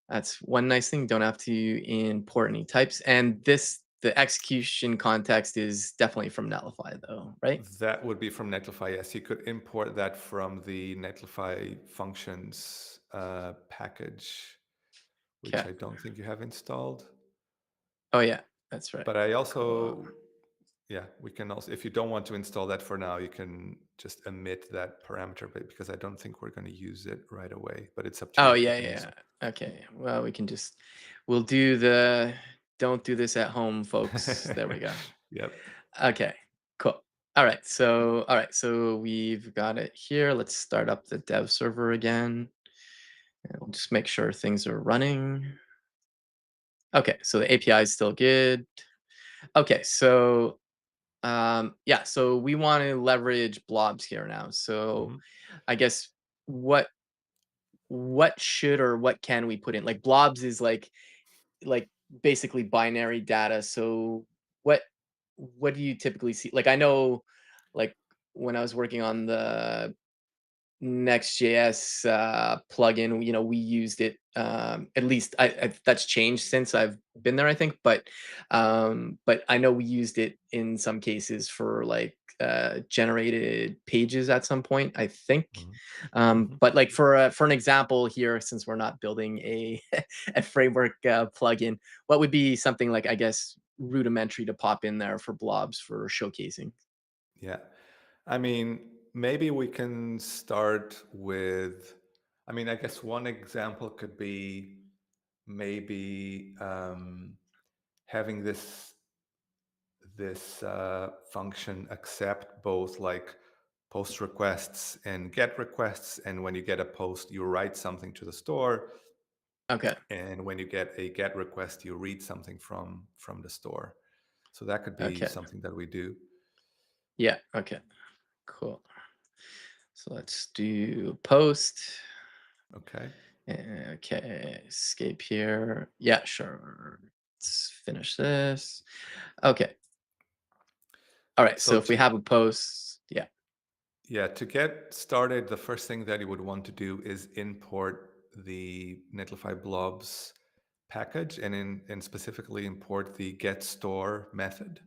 [SPEAKER 1] That's one nice thing. Don't have to import any types. And the execution context is definitely from Netlify, though, right?
[SPEAKER 2] That would be from Netlify. Yes, you could import that from the Netlify functions package, which
[SPEAKER 1] Okay.
[SPEAKER 2] I don't think you have installed.
[SPEAKER 1] Oh yeah, that's right.
[SPEAKER 2] But I
[SPEAKER 1] Cool.
[SPEAKER 2] also, yeah, we can also, if you don't want to install that for now, you can just omit that parameter, but because I don't think we're going to use it right away. But it's up to
[SPEAKER 1] Oh
[SPEAKER 2] you if you
[SPEAKER 1] yeah,
[SPEAKER 2] can use
[SPEAKER 1] yeah.
[SPEAKER 2] it.
[SPEAKER 1] Okay. Well, we can just we'll do the don't do this at home, folks. There we go.
[SPEAKER 2] Yep.
[SPEAKER 1] Okay. Cool. All right. So we've got it here. Let's start up the dev server again. And we'll just make sure things are running. Okay, so the API is still good. Okay, so yeah, so we want to leverage blobs here now. So
[SPEAKER 2] Mhm.
[SPEAKER 1] I guess what what should or what can we put in? Like blobs is like basically binary data. So what what do you typically see? Like I know like when I was working on the Next.js plugin, we used it. At least that's changed since I've been there, I think. But I know we used it in some cases for like generated pages at some point, I think.
[SPEAKER 2] Mhm.
[SPEAKER 1] But like
[SPEAKER 2] Mhm.
[SPEAKER 1] for an example here, since we're not building a a framework plugin, what would be something like I guess rudimentary to pop in there for blobs for showcasing?
[SPEAKER 2] Yeah. I mean, maybe we can start with, I mean, I guess one example could be maybe having this function accept both like post requests and get requests. And when you get a post, you write something to the store.
[SPEAKER 1] Okay.
[SPEAKER 2] And when you get a get request, you read something from the store. So that could be
[SPEAKER 1] Okay.
[SPEAKER 2] something that we do.
[SPEAKER 1] Yeah. Okay. Cool. So let's do post.
[SPEAKER 2] Okay.
[SPEAKER 1] Okay, escape here. Yeah, sure. Let's finish this. Okay. All right.
[SPEAKER 2] So
[SPEAKER 1] So if we
[SPEAKER 2] to
[SPEAKER 1] have a post, yeah.
[SPEAKER 2] Yeah, to get started, the first thing that you would want to do is import the Netlify blobs package and specifically import the get store method.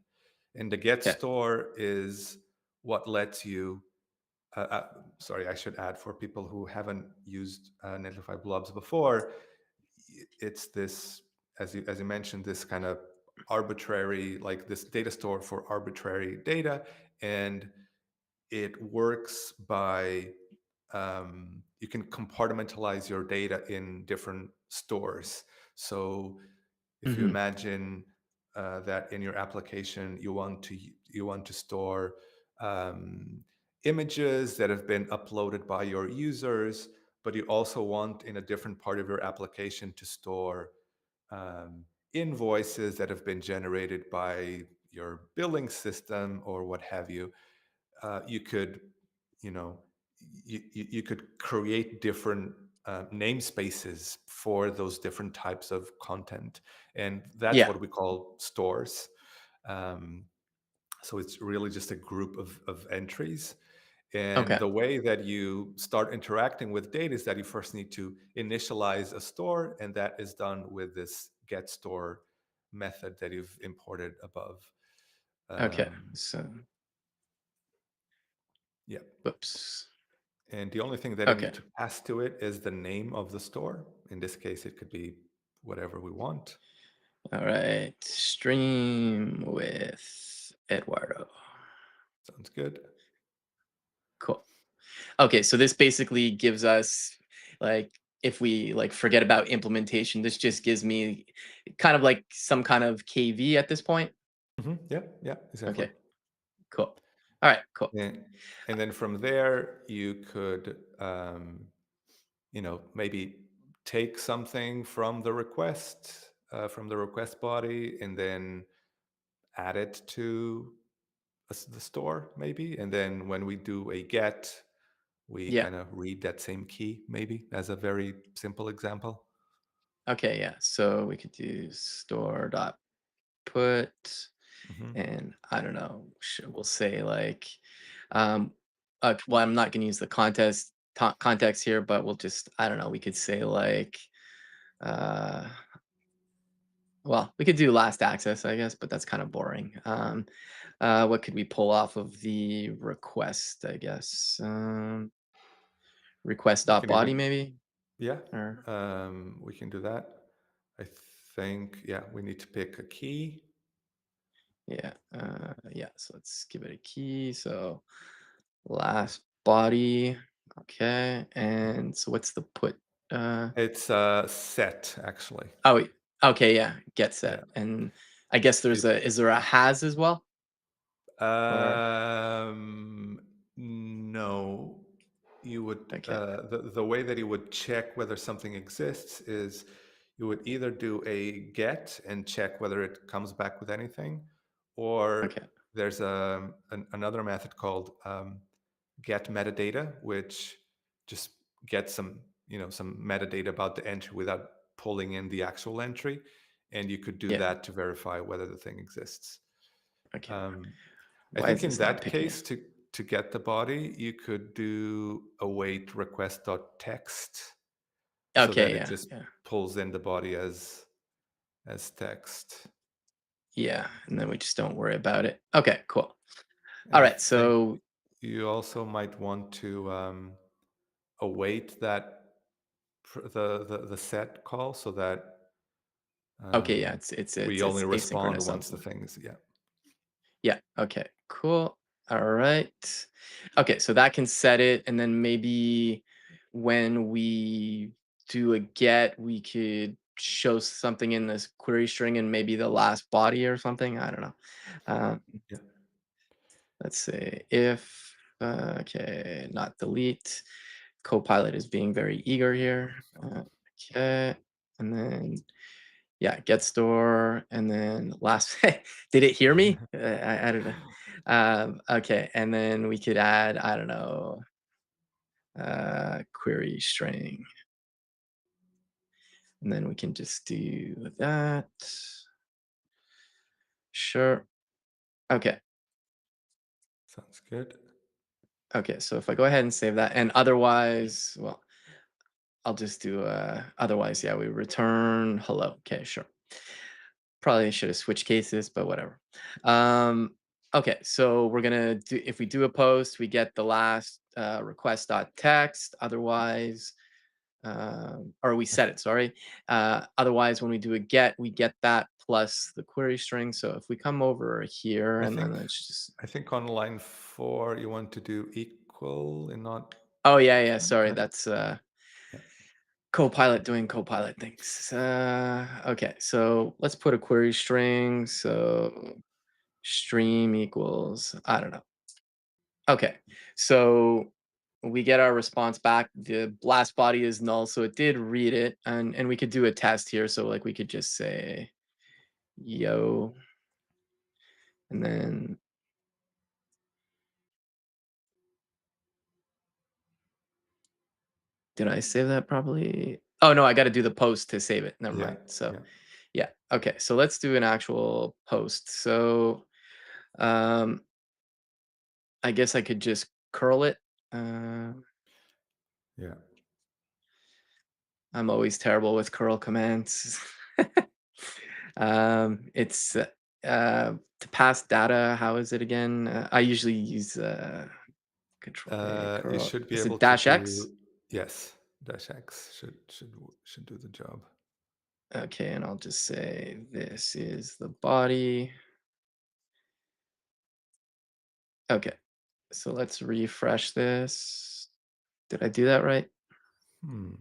[SPEAKER 2] And the get
[SPEAKER 1] Okay.
[SPEAKER 2] store is what lets you, sorry, I should add for people who haven't used Netlify blobs before, it's this, as you mentioned, this kind of arbitrary, like this data store for arbitrary data. And it works by you can compartmentalize your data in different stores. So if you
[SPEAKER 1] Hmm.
[SPEAKER 2] imagine that in your application you want to store um, images that have been uploaded by your users, but you also want in a different part of your application to store um, invoices that have been generated by your billing system or what have you, you could, you know, you could create different namespaces for those different types of content, and that's
[SPEAKER 1] Yeah.
[SPEAKER 2] what we call stores. Um, so it's really just a group of entries. And
[SPEAKER 1] Okay.
[SPEAKER 2] the way that you start interacting with data is that you first need to initialize a store, and that is done with this get store method that you've imported above.
[SPEAKER 1] Okay.
[SPEAKER 2] Um,
[SPEAKER 1] So,
[SPEAKER 2] yeah.
[SPEAKER 1] whoops.
[SPEAKER 2] And the only thing that you
[SPEAKER 1] Okay.
[SPEAKER 2] need to pass to it is the name of the store. In this case, it could be whatever we want.
[SPEAKER 1] All right. Stream with Eduardo.
[SPEAKER 2] Sounds good.
[SPEAKER 1] Cool. Okay, so this basically gives us like if we like forget about implementation, this just gives me kind of like some kind of KV at this point.
[SPEAKER 2] Yeah, yeah, exactly.
[SPEAKER 1] Okay, cool. All right, cool.
[SPEAKER 2] And, and then from there, you could, maybe take something from the request body, and then add it to the store, maybe. And then when we do a get, we
[SPEAKER 1] Yeah.
[SPEAKER 2] kind of read that same key, maybe, as a very simple example.
[SPEAKER 1] Okay, yeah. So we could do store dot put
[SPEAKER 2] Hmm.
[SPEAKER 1] and I don't know, we'll say like um well, I'm not going to use the context here, but we'll just I don't know, we could say like uh well, we could do last access, I guess, but that's kind of boring. What could we pull off of the request? I guess request
[SPEAKER 2] We
[SPEAKER 1] dot
[SPEAKER 2] can
[SPEAKER 1] body
[SPEAKER 2] even,
[SPEAKER 1] maybe,
[SPEAKER 2] yeah,
[SPEAKER 1] or
[SPEAKER 2] we can do that. I think, yeah, we need to pick a key.
[SPEAKER 1] yeah. So let's give it a key. So last body, okay. And so what's the put? Uh,
[SPEAKER 2] It's set, actually.
[SPEAKER 1] oh, okay, yeah. Get
[SPEAKER 2] Yeah.
[SPEAKER 1] set, and I guess there's
[SPEAKER 2] It,
[SPEAKER 1] a is there a has as well, or
[SPEAKER 2] um, no, you would,
[SPEAKER 1] okay,
[SPEAKER 2] the way that you would check whether something exists is you would either do a get and check whether it comes back with anything, or
[SPEAKER 1] okay,
[SPEAKER 2] there's another method called get metadata, which just gets some metadata about the entry without pulling in the actual entry, and you could do
[SPEAKER 1] yeah,
[SPEAKER 2] that to verify whether the thing exists.
[SPEAKER 1] okay.
[SPEAKER 2] Um, I
[SPEAKER 1] Why is
[SPEAKER 2] think in
[SPEAKER 1] this not
[SPEAKER 2] that
[SPEAKER 1] picking
[SPEAKER 2] case,
[SPEAKER 1] up?
[SPEAKER 2] to get the body, you could do await request.text, so that
[SPEAKER 1] Okay,
[SPEAKER 2] it
[SPEAKER 1] yeah,
[SPEAKER 2] just
[SPEAKER 1] yeah.
[SPEAKER 2] pulls in the body as text.
[SPEAKER 1] Yeah, and then we just don't worry about it. Okay, cool.
[SPEAKER 2] And
[SPEAKER 1] All
[SPEAKER 2] I
[SPEAKER 1] right,
[SPEAKER 2] think
[SPEAKER 1] so
[SPEAKER 2] you also might want to await that the set call, so that
[SPEAKER 1] okay, yeah,
[SPEAKER 2] um,
[SPEAKER 1] it's
[SPEAKER 2] we only
[SPEAKER 1] it's
[SPEAKER 2] respond
[SPEAKER 1] asynchronous
[SPEAKER 2] once the
[SPEAKER 1] also.
[SPEAKER 2] things. Yeah.
[SPEAKER 1] Yeah, okay, cool. All right. Okay, so that can set it, and then maybe when we do a get, we could show something in this query string and maybe the last body or something. I don't know. Um,
[SPEAKER 2] Yeah.
[SPEAKER 1] let's say if okay, not delete. Copilot is being very eager here. Okay, and then yeah, get store, and then last did it hear me? I don't know. Okay, and then we could add, I don't know, query string, and then we can just do that. Sure. Okay.
[SPEAKER 2] Sounds good.
[SPEAKER 1] Okay, so if I go ahead and save that, and otherwise, well, I'll just do otherwise, yeah, we return hello. Okay, sure. Probably should have switched cases, but whatever. Okay, so we're gonna do if we do a post, we get the last request.text. Otherwise, or we
[SPEAKER 2] I,
[SPEAKER 1] set it. Sorry. Otherwise, when we do a get, we get that plus the query string. So if we come over here
[SPEAKER 2] I
[SPEAKER 1] and then
[SPEAKER 2] think
[SPEAKER 1] it's just
[SPEAKER 2] I think on line 4 you want to do equal and not
[SPEAKER 1] oh yeah yeah sorry
[SPEAKER 2] comma.
[SPEAKER 1] that's
[SPEAKER 2] Yeah.
[SPEAKER 1] Copilot doing Copilot things. Okay, so let's put a query string. So stream equals I don't know. Okay. So we get our response back. The blast body is null, so it did read it, and we could do a test here. So like we could just say yo, And then did I save that properly? Oh, no, I gotta do the post to save it. Never
[SPEAKER 2] Yeah,
[SPEAKER 1] mind. So,
[SPEAKER 2] yeah,
[SPEAKER 1] yeah. Okay, so let's do an actual post. So, um, I guess I could just curl it. Uh,
[SPEAKER 2] yeah,
[SPEAKER 1] I'm always terrible with curl commands. It's to pass data. How is it again? I usually use Control A
[SPEAKER 2] you
[SPEAKER 1] curl.
[SPEAKER 2] should be
[SPEAKER 1] Is
[SPEAKER 2] able
[SPEAKER 1] it
[SPEAKER 2] to
[SPEAKER 1] dash X?
[SPEAKER 2] do yes. Dash X should do the job.
[SPEAKER 1] Okay, and I'll just say this is the body. Okay, so let's refresh this. Did I do that right?
[SPEAKER 2] Hmm.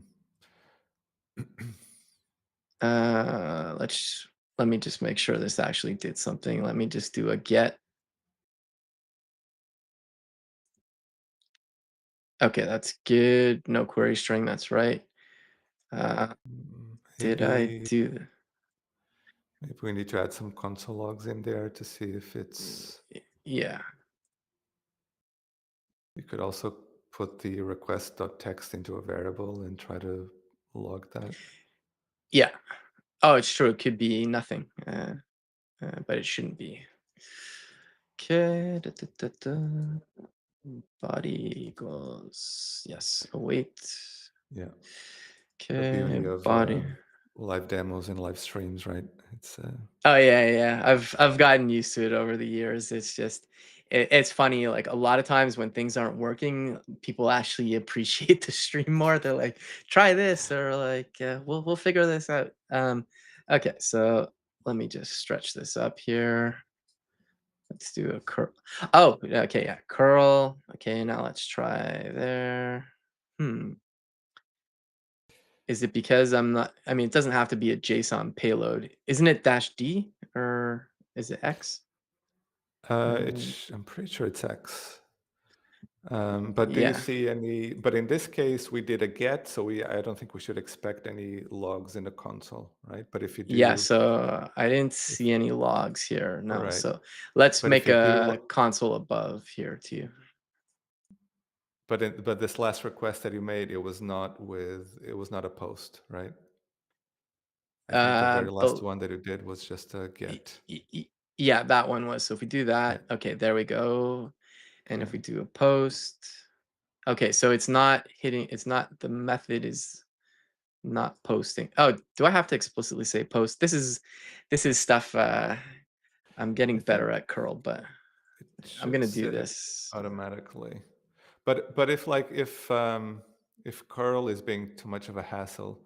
[SPEAKER 1] Let me just make sure this actually did something. Let me just do a get. Okay, that's good. No query string. That's right. Uh, did I
[SPEAKER 2] Maybe
[SPEAKER 1] do?
[SPEAKER 2] maybe we need to add some console logs in there to see if it's.
[SPEAKER 1] Yeah,
[SPEAKER 2] You could also put the request.text into a variable and try to log that.
[SPEAKER 1] yeah. Oh, it's true. It could be nothing, but it shouldn't be. Okay. Body equals yes. Await.
[SPEAKER 2] Yeah, the
[SPEAKER 1] Okay.
[SPEAKER 2] beauty of
[SPEAKER 1] Body.
[SPEAKER 2] live demos and live streams, right? It's
[SPEAKER 1] Oh yeah, yeah. I've gotten used to it over the years. It's just it's funny. Like a lot of times when things aren't working, people actually appreciate the stream more. They're like, "Try this," or like, "We'll figure this out." Okay, so let me just stretch this up here. Let's do a curl. Oh, okay, yeah, curl. Okay, now let's try there. Hmm. Is it because I'm not? I mean, it doesn't have to be a JSON payload. Isn't it dash D or is it X? Mm,
[SPEAKER 2] I'm pretty sure it's X. But do you
[SPEAKER 1] yeah.
[SPEAKER 2] see any? But in this case, we did a get, so I don't think we should expect any logs in the console, right? But if you
[SPEAKER 1] Yeah,
[SPEAKER 2] do,
[SPEAKER 1] so I didn't
[SPEAKER 2] if
[SPEAKER 1] see any logs here. No.
[SPEAKER 2] right,
[SPEAKER 1] So let's
[SPEAKER 2] but if
[SPEAKER 1] make
[SPEAKER 2] you do,
[SPEAKER 1] a console above here too.
[SPEAKER 2] but this last request that you made, it was not a post, right? I think the very last
[SPEAKER 1] The
[SPEAKER 2] one that you did was just a
[SPEAKER 1] y-
[SPEAKER 2] get.
[SPEAKER 1] y- y- yeah, that one was. So if we do
[SPEAKER 2] Yeah.
[SPEAKER 1] that, okay, there we go. And if
[SPEAKER 2] Okay.
[SPEAKER 1] we do a post, okay, so it's not hitting. It's not the method is not posting. Oh, do I have to explicitly say post? This is stuff. I'm
[SPEAKER 2] I
[SPEAKER 1] getting
[SPEAKER 2] think
[SPEAKER 1] better at curl, but
[SPEAKER 2] it
[SPEAKER 1] I'm
[SPEAKER 2] should
[SPEAKER 1] gonna do
[SPEAKER 2] set it
[SPEAKER 1] this.
[SPEAKER 2] automatically. But if curl is being too much of a hassle,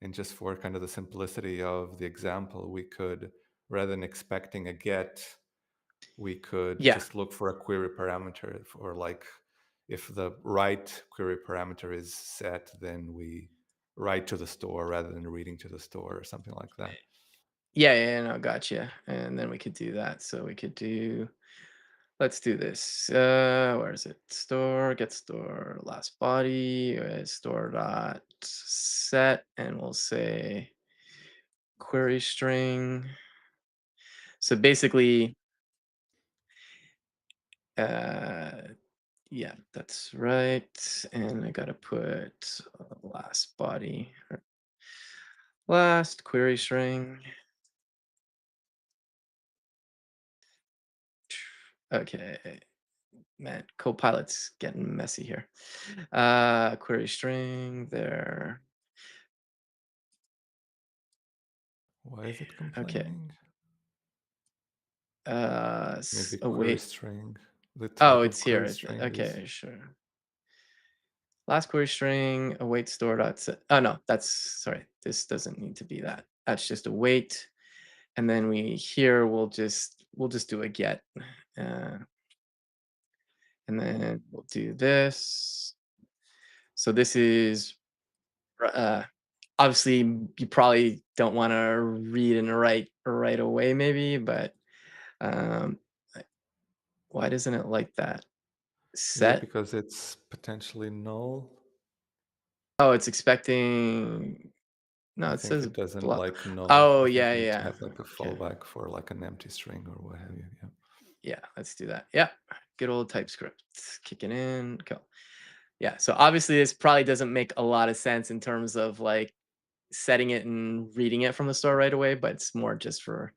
[SPEAKER 2] and just for kind of the simplicity of the example, we could, rather than expecting a get, we could
[SPEAKER 1] Yeah,
[SPEAKER 2] just look for a query parameter, or like if the write query parameter is set, then we write to the store rather than reading to the store or something like that.
[SPEAKER 1] yeah, yeah. No, gotcha. And then we could do that. So we could do. Let's do this. Where is it? Store, get store, last body, store dot set, and we'll say query string. So basically, uh, yeah, that's right. And I gotta put last body, or last query string. Okay, man, Copilot's getting messy here. Query string there.
[SPEAKER 2] Why is it
[SPEAKER 1] Okay.
[SPEAKER 2] complaining? Maybe
[SPEAKER 1] Oh
[SPEAKER 2] query
[SPEAKER 1] wait.
[SPEAKER 2] string. The
[SPEAKER 1] Oh,
[SPEAKER 2] type of
[SPEAKER 1] it's here.
[SPEAKER 2] query string is.
[SPEAKER 1] Okay, sure. Last query string await store dot set. Oh no, that's sorry. This doesn't need to be that. That's just await, and then we here we'll just do a get, uh, and then we'll do this. So this is uh, obviously you probably don't want to read and write right away, maybe, but um, why doesn't it like that?
[SPEAKER 2] Is it
[SPEAKER 1] Set.
[SPEAKER 2] because it's potentially null?
[SPEAKER 1] Oh, it's expecting. No,
[SPEAKER 2] I
[SPEAKER 1] it
[SPEAKER 2] think
[SPEAKER 1] says
[SPEAKER 2] it doesn't
[SPEAKER 1] block.
[SPEAKER 2] like null.
[SPEAKER 1] Oh,
[SPEAKER 2] I think
[SPEAKER 1] yeah,
[SPEAKER 2] you need to
[SPEAKER 1] yeah.
[SPEAKER 2] have like a
[SPEAKER 1] Okay.
[SPEAKER 2] fallback for like an empty string or what have you. Yeah.
[SPEAKER 1] Yeah, let's do that. Yeah, good old TypeScript kicking in. Go. Yeah, so obviously this probably doesn't make a lot of sense in terms of like setting it and reading it from the store right away, but it's more just for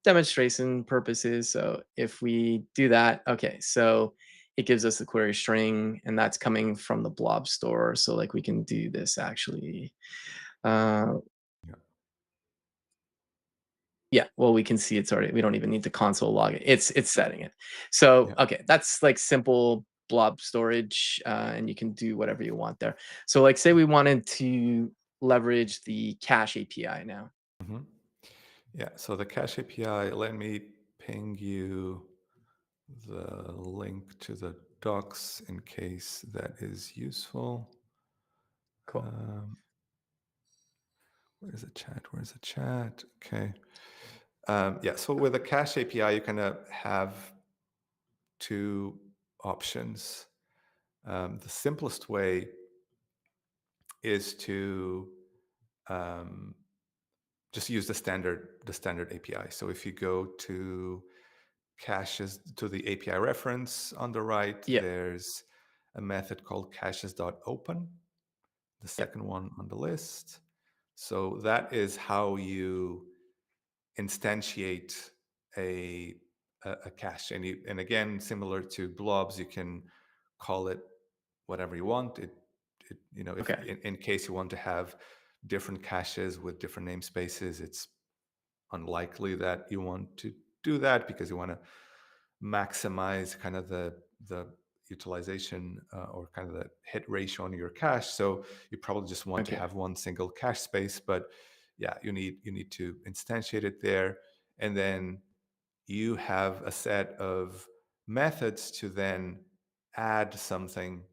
[SPEAKER 1] demonstration purposes. So if we do that, okay, so it gives us the query string and that's coming from the blob store. So like we can do this actually. Uh,
[SPEAKER 2] Yeah.
[SPEAKER 1] yeah, well, we can see it's already, we don't even need to console log it. It's setting it. So,
[SPEAKER 2] Yeah.
[SPEAKER 1] okay, that's like simple blob storage, and you can do whatever you want there. So like say we wanted to leverage the cache API now.
[SPEAKER 2] Mhm. Yeah. So the cache API, let me ping you the link to the docs in case that is useful.
[SPEAKER 1] Cool.
[SPEAKER 2] Um, where's the chat? Where's the chat? Okay. Yeah. So with the cache API, you kind of have two options. The simplest way is to um, just use the standard API. So if you go to caches to the API reference on the right,
[SPEAKER 1] Yeah.
[SPEAKER 2] there's a method called caches.open, the
[SPEAKER 1] Yeah.
[SPEAKER 2] second one on the list. So that is how you instantiate a a cache, and again, similar to blobs, you can call it whatever you want. If
[SPEAKER 1] Okay.
[SPEAKER 2] in case you want to have different caches with different namespaces, it's unlikely that you want to do that because you want to maximize kind of the utilization or kind of the hit ratio on your cache. So you probably just want to
[SPEAKER 1] Okay.
[SPEAKER 2] have one single cache space, but yeah, you need to instantiate it there, and then you have a set of methods to then add something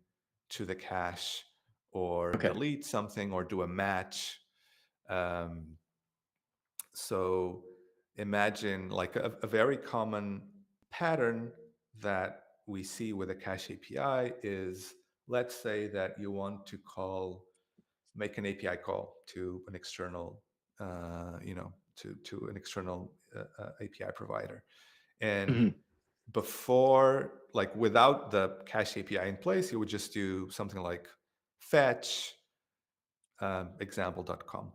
[SPEAKER 2] to the cache or
[SPEAKER 1] Okay.
[SPEAKER 2] delete something or do a match. Um, so imagine like a very common pattern that we see with a cache API is, let's say that you want to make an API call to an external, to an external API provider. And
[SPEAKER 1] Mhm.
[SPEAKER 2] before, like without the cache API in place, you would just do something like fetch example.com.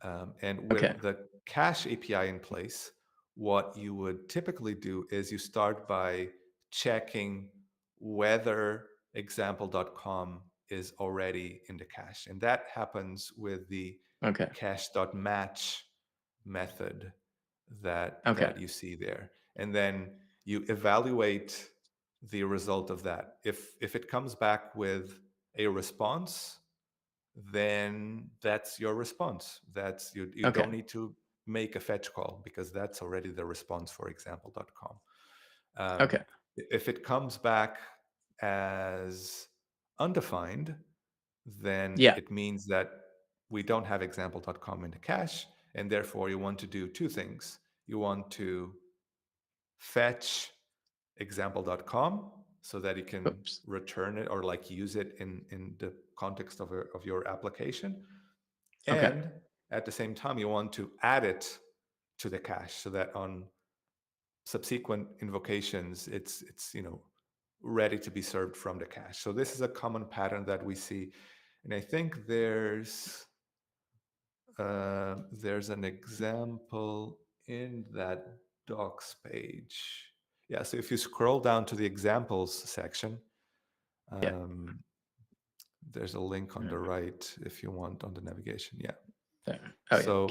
[SPEAKER 2] And
[SPEAKER 1] Okay.
[SPEAKER 2] with the cache API in place, what you would typically do is you start by checking whether example.com is already in the cache. And that happens with the
[SPEAKER 1] Okay.
[SPEAKER 2] cache.match method
[SPEAKER 1] Okay.
[SPEAKER 2] that you see there. And then you evaluate the result of that. If it comes back with a response, then that's your response. You don't
[SPEAKER 1] Okay.
[SPEAKER 2] need to make a fetch call because that's already the response for example.com. Um,
[SPEAKER 1] Okay.
[SPEAKER 2] if it comes back as undefined, then
[SPEAKER 1] Yeah.
[SPEAKER 2] it means that we don't have example.com in the cache, and therefore you want to do two things. You want to fetch example.com so that you can
[SPEAKER 1] Oops.
[SPEAKER 2] return it or like use it in the context of your application.
[SPEAKER 1] Okay.
[SPEAKER 2] And at the same time, you want to add it to the cache so that on subsequent invocations, it's ready to be served from the cache. So this is a common pattern that we see, and I think there's an example in that docs page. Yeah, so if you scroll down to the examples section,
[SPEAKER 1] Yeah.
[SPEAKER 2] um, there's a link on the right if you want on the navigation. Yeah.
[SPEAKER 1] There. Oh yeah. Okay.
[SPEAKER 2] So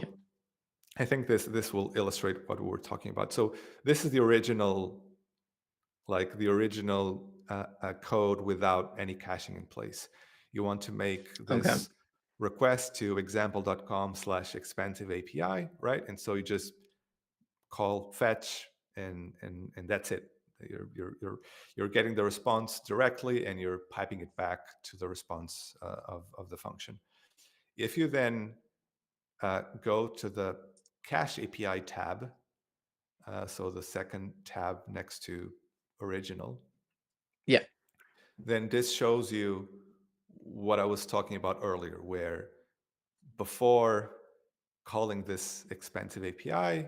[SPEAKER 2] I think this will illustrate what we were talking about. So this is the original, like the original code without any caching in place. You want to make
[SPEAKER 1] Okay.
[SPEAKER 2] this request to example.com/expansive API, right? And so you just call fetch, and that's it. You're getting the response directly, and you're piping it back to the response of the function. If you then go to the cache API tab, so the second tab next to original,
[SPEAKER 1] Yeah.
[SPEAKER 2] then this shows you what I was talking about earlier, where before calling this expensive API,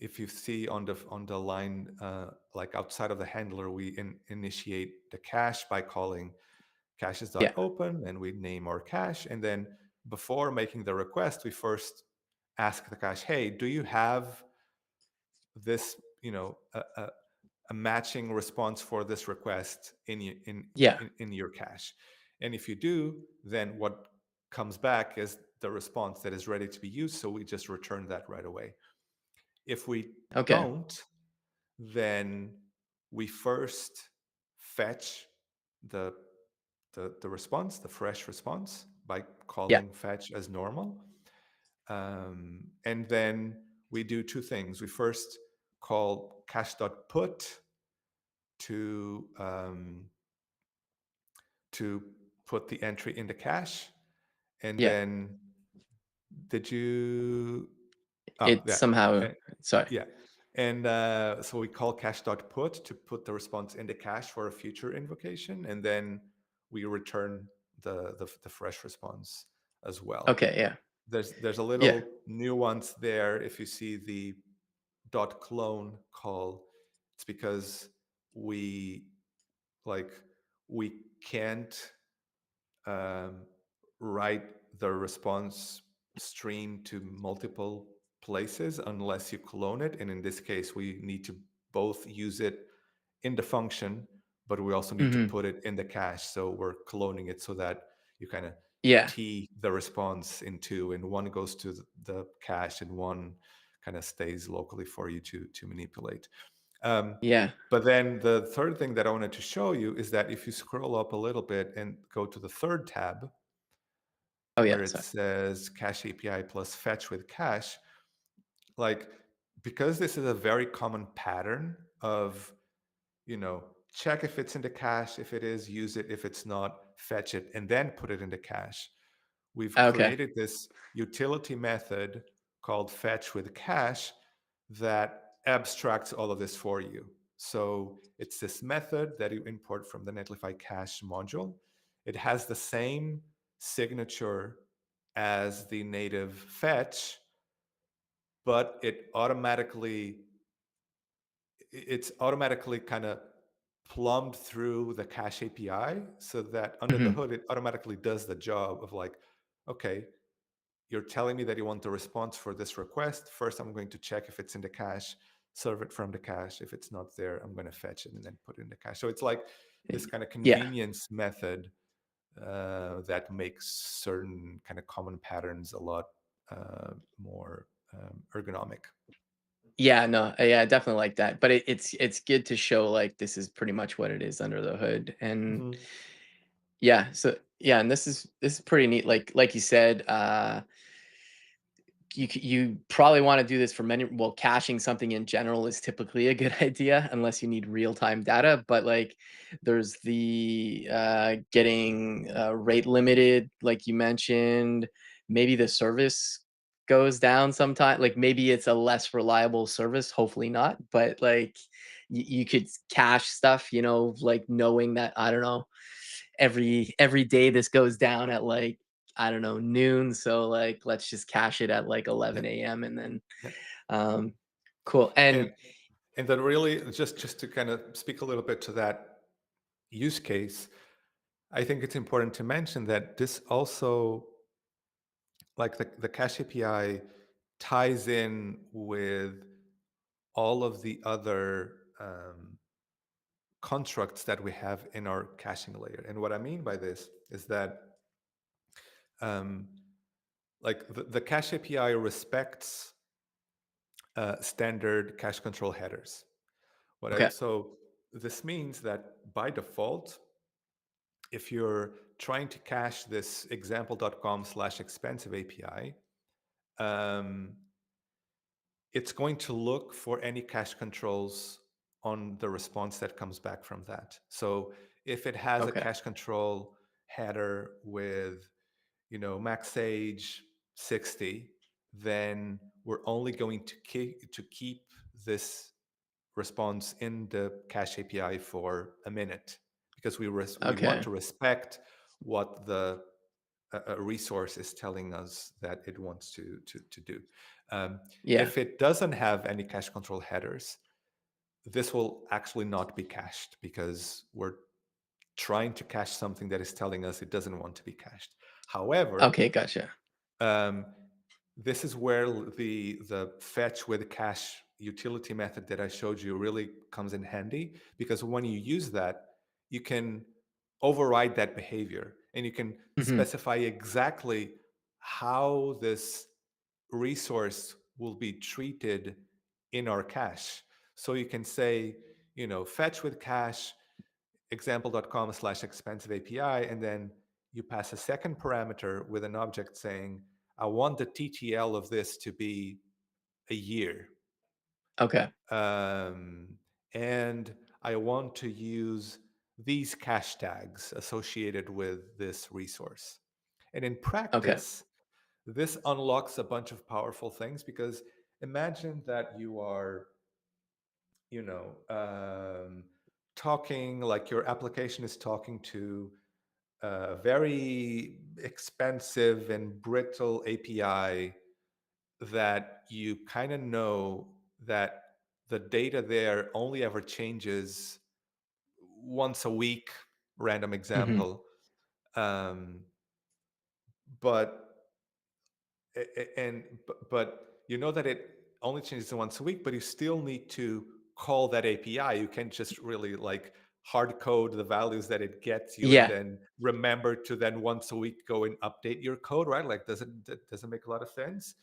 [SPEAKER 2] if you see on the line, like outside of the handler, we initiate the cache by calling
[SPEAKER 1] Yeah.
[SPEAKER 2] caches.open, and we name our cache. And then before making the request, we first ask the cache, hey, do you have this, a matching response for this request
[SPEAKER 1] Yeah.
[SPEAKER 2] in your cache? And if you do, then what comes back is the response that is ready to be used. So we just return that right away. If we
[SPEAKER 1] Okay.
[SPEAKER 2] don't, then we first fetch the the response, the fresh response, by
[SPEAKER 1] Yeah.
[SPEAKER 2] calling fetch as normal. And then we do two things. We first call cache.put to to put the entry in the cache. And
[SPEAKER 1] Yeah.
[SPEAKER 2] then did you? Oh,
[SPEAKER 1] It
[SPEAKER 2] yeah.
[SPEAKER 1] somehow,
[SPEAKER 2] eh,
[SPEAKER 1] sorry.
[SPEAKER 2] Yeah. And so we call cache.put to put the response in the cache for a future invocation. And then we return the fresh response as well.
[SPEAKER 1] Okay. Yeah.
[SPEAKER 2] There's a
[SPEAKER 1] Yeah.
[SPEAKER 2] little nuance there. If you see the .clone call, it's because we like we can't um, write the response stream to multiple places unless you clone it. And in this case, we need to both use it in the function, but we also need to
[SPEAKER 1] Hmm.
[SPEAKER 2] put it in the cache. So we're cloning it so that you kind of
[SPEAKER 1] Yeah.
[SPEAKER 2] T the response in two, and one goes to the cache and one kind of stays locally for you to manipulate. Um,
[SPEAKER 1] Yeah.
[SPEAKER 2] but then the third thing that I wanted to show you is that if you scroll up a little bit and go to the third tab
[SPEAKER 1] Oh
[SPEAKER 2] where
[SPEAKER 1] yeah.
[SPEAKER 2] it
[SPEAKER 1] Sorry.
[SPEAKER 2] says cache API plus fetch with cache, like, because this is a very common pattern of, check if it's in the cache. If it is, use it. If it's not, fetch it and then put it in the cache. We've
[SPEAKER 1] Okay.
[SPEAKER 2] created this utility method called fetch with cache that abstracts all of this for you. So it's this method that you import from the Netlify cache module. It has the same signature as the native fetch, but it's automatically kind of plumbed through the cache API, so that under the
[SPEAKER 1] Hmm.
[SPEAKER 2] hood it automatically does the job of like, okay, you're telling me that you want the response for this request. First, I'm going to check if it's in the cache, serve it from the cache. If it's not there, I'm going to fetch it and then put it in the cache. So it's like this kind of
[SPEAKER 1] Yeah.
[SPEAKER 2] convenience method that makes certain kind of common patterns a lot more ergonomic.
[SPEAKER 1] Yeah, no, yeah, I definitely like that. But it's good to show like this is pretty much what it is under the hood. And
[SPEAKER 2] Mhm.
[SPEAKER 1] yeah, so yeah, and this is pretty neat. Like you said, you probably want to do this for many. Well, caching something in general is typically a good idea unless you need real time data. But like, there's the getting rate limited, like you mentioned. Maybe the service goes down sometime. Like maybe it's a less reliable service. Hopefully not. But like, you could cache stuff. Like knowing that I don't know every day this goes down at like I don't know noon. So like let's just cache it at like
[SPEAKER 2] Yeah,
[SPEAKER 1] 11 a.m. and then
[SPEAKER 2] yeah.
[SPEAKER 1] um cool.
[SPEAKER 2] And
[SPEAKER 1] And
[SPEAKER 2] and then really just to kind of speak a little bit to that use case, I think it's important to mention that this also, like the cache API, ties in with all of the other constructs that we have in our caching layer. And what I mean by this is that um, like the cache API respects standard cache control headers.
[SPEAKER 1] okay.
[SPEAKER 2] So this means that by default, if you're trying to cache this example.com/expensive API, um, it's going to look for any cache controls on the response that comes back from that. So if it has a
[SPEAKER 1] Okay.
[SPEAKER 2] cache control header with, max age 60, then we're only going to keep this response in the cache API for a minute, because we want
[SPEAKER 1] Okay.
[SPEAKER 2] to respect what the a resource is telling us that it wants to do. Um,
[SPEAKER 1] Yeah.
[SPEAKER 2] if it doesn't have any cache control headers, this will actually not be cached because we're trying to cache something that is telling us it doesn't want to be cached. However,
[SPEAKER 1] Okay, gotcha.
[SPEAKER 2] um, this is where the fetch with cache utility method that I showed you really comes in handy, because when you use that, you can override that behavior and you can
[SPEAKER 1] Mhm.
[SPEAKER 2] specify exactly how this resource will be treated in our cache. So you can say, fetch with cache example.com/expensive API, and then you pass a second parameter with an object saying, I want the TTL of this to be a year.
[SPEAKER 1] Okay.
[SPEAKER 2] Um, and I want to use these cache tags associated with this resource. And in
[SPEAKER 1] Okay.
[SPEAKER 2] practice, this unlocks a bunch of powerful things, because imagine that you are, you know, um, talking, like your application is talking to a very expensive and brittle API that you kind of know that the data there only ever changes once a week, random
[SPEAKER 1] Mhm.
[SPEAKER 2] example. Um, but but you know that it only changes once a week, but you still need to call that API. You can't just really like hard code the values that it gets you and
[SPEAKER 1] Yeah.
[SPEAKER 2] then remember to then once a week go and update your code, right? Like that doesn't make a lot of sense.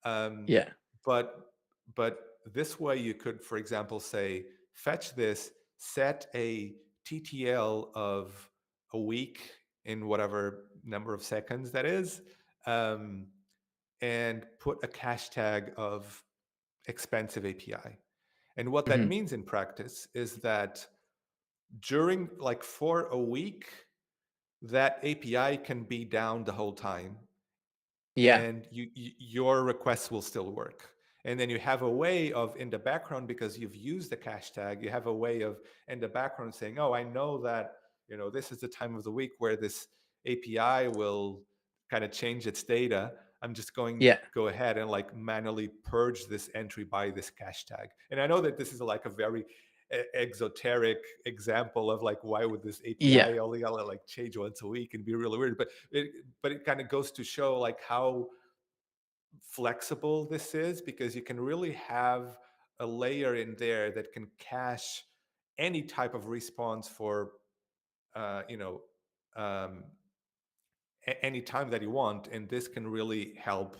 [SPEAKER 2] Um,
[SPEAKER 1] Yeah.
[SPEAKER 2] but but this way you could, for example, say fetch this, set a TTL of a week in whatever number of seconds that is. Um, and put a cache tag of expensive API. And what that
[SPEAKER 1] Mhm.
[SPEAKER 2] means in practice is that during, like, for a week, that API can be down the whole time,
[SPEAKER 1] Yeah.
[SPEAKER 2] and your requests will still work. And then you have a way of, in the background, because you've used the cache tag, you have a way of in the background saying, oh, I know that, this is the time of the week where this API will kind of change its data. I'm just going
[SPEAKER 1] Yeah.
[SPEAKER 2] go ahead and like manually purge this entry by this cache tag. And I know that this is like a very exoteric example of like, why would this
[SPEAKER 1] Yeah.
[SPEAKER 2] API only like change once a week and be really weird, but it kind of goes to show like how flexible this is, because you can really have a layer in there that can cache any type of response for uh, you know um, any time that you want, and this can really help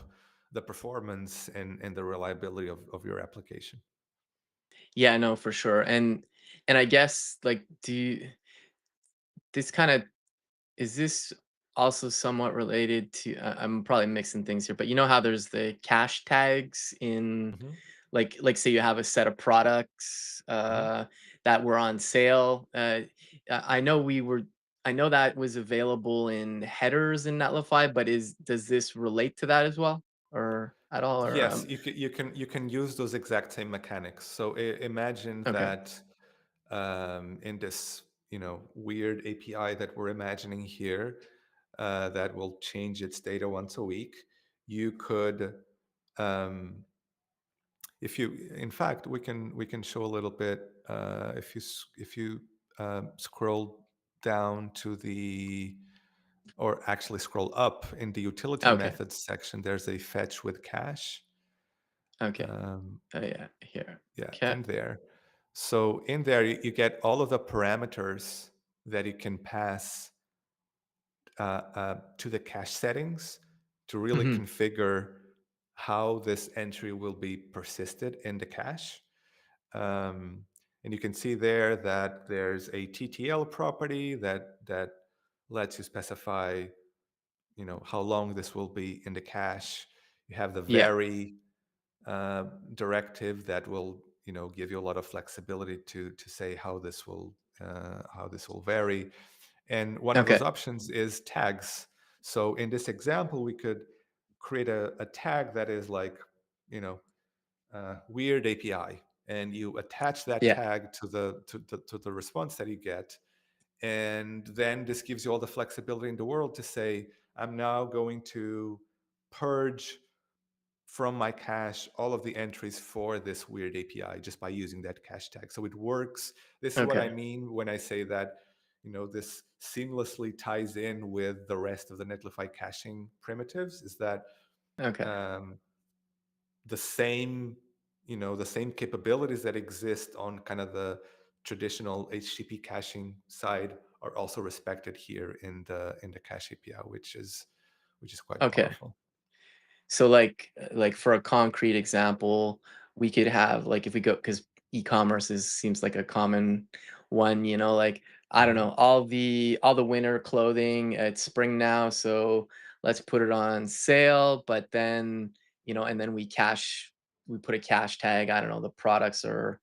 [SPEAKER 2] the performance and the reliability of your application.
[SPEAKER 1] Yeah, no, for sure. And I guess like do you, this kind of is this also somewhat related to I'm probably mixing things here, but you know how there's the cache tags in
[SPEAKER 2] Hmm.
[SPEAKER 1] like say you have a set of products
[SPEAKER 2] Hmm.
[SPEAKER 1] that were on sale. I know I know that was available in headers in Netlify, but is does this relate to that as well or at all or
[SPEAKER 2] Yes, you can use those exact same mechanics. So imagine
[SPEAKER 1] okay.
[SPEAKER 2] that in this weird API that we're imagining here, that will change its data once a week. You could, um, if you, in fact, we can show a little bit. If you scroll down to the, or actually scroll up in the utility
[SPEAKER 1] Okay.
[SPEAKER 2] methods section, there's a fetch with cache.
[SPEAKER 1] Okay.
[SPEAKER 2] Um,
[SPEAKER 1] Oh yeah, here.
[SPEAKER 2] yeah,
[SPEAKER 1] Okay.
[SPEAKER 2] in there. So in there, you get all of the parameters that you can pass to the cache settings to really
[SPEAKER 1] Hmm.
[SPEAKER 2] configure how this entry will be persisted in the cache. Um, and you can see there that there's a TTL property that lets you specify, how long this will be in the cache. You have the
[SPEAKER 1] Yeah.
[SPEAKER 2] vary directive that will, give you a lot of flexibility to say how this will vary. And one of those
[SPEAKER 1] Okay.
[SPEAKER 2] options is tags. So in this example, we could create a tag that is like, you know, weird API, and you attach that
[SPEAKER 1] Yeah.
[SPEAKER 2] tag to the response that you get, and then this gives you all the flexibility in the world to say, I'm now going to purge from my cache all of the entries for this weird API just by using that cache tag. So it works. This is what I
[SPEAKER 1] Okay.
[SPEAKER 2] mean when I say that, this seamlessly ties in with the rest of the Netlify caching primitives, is that
[SPEAKER 1] Okay.
[SPEAKER 2] um, the same, the same capabilities that exist on kind of the traditional HTTP caching side are also respected here in the cache API, which is quite
[SPEAKER 1] Okay.
[SPEAKER 2] powerful.
[SPEAKER 1] So like for a concrete example, we could have like if we go because e-commerce is seems like a common one, like I don't know,
[SPEAKER 2] Mhm.
[SPEAKER 1] all the winter clothing, it's spring now, so let's put it on sale, but then, and then we put a cash tag, I don't know, the products are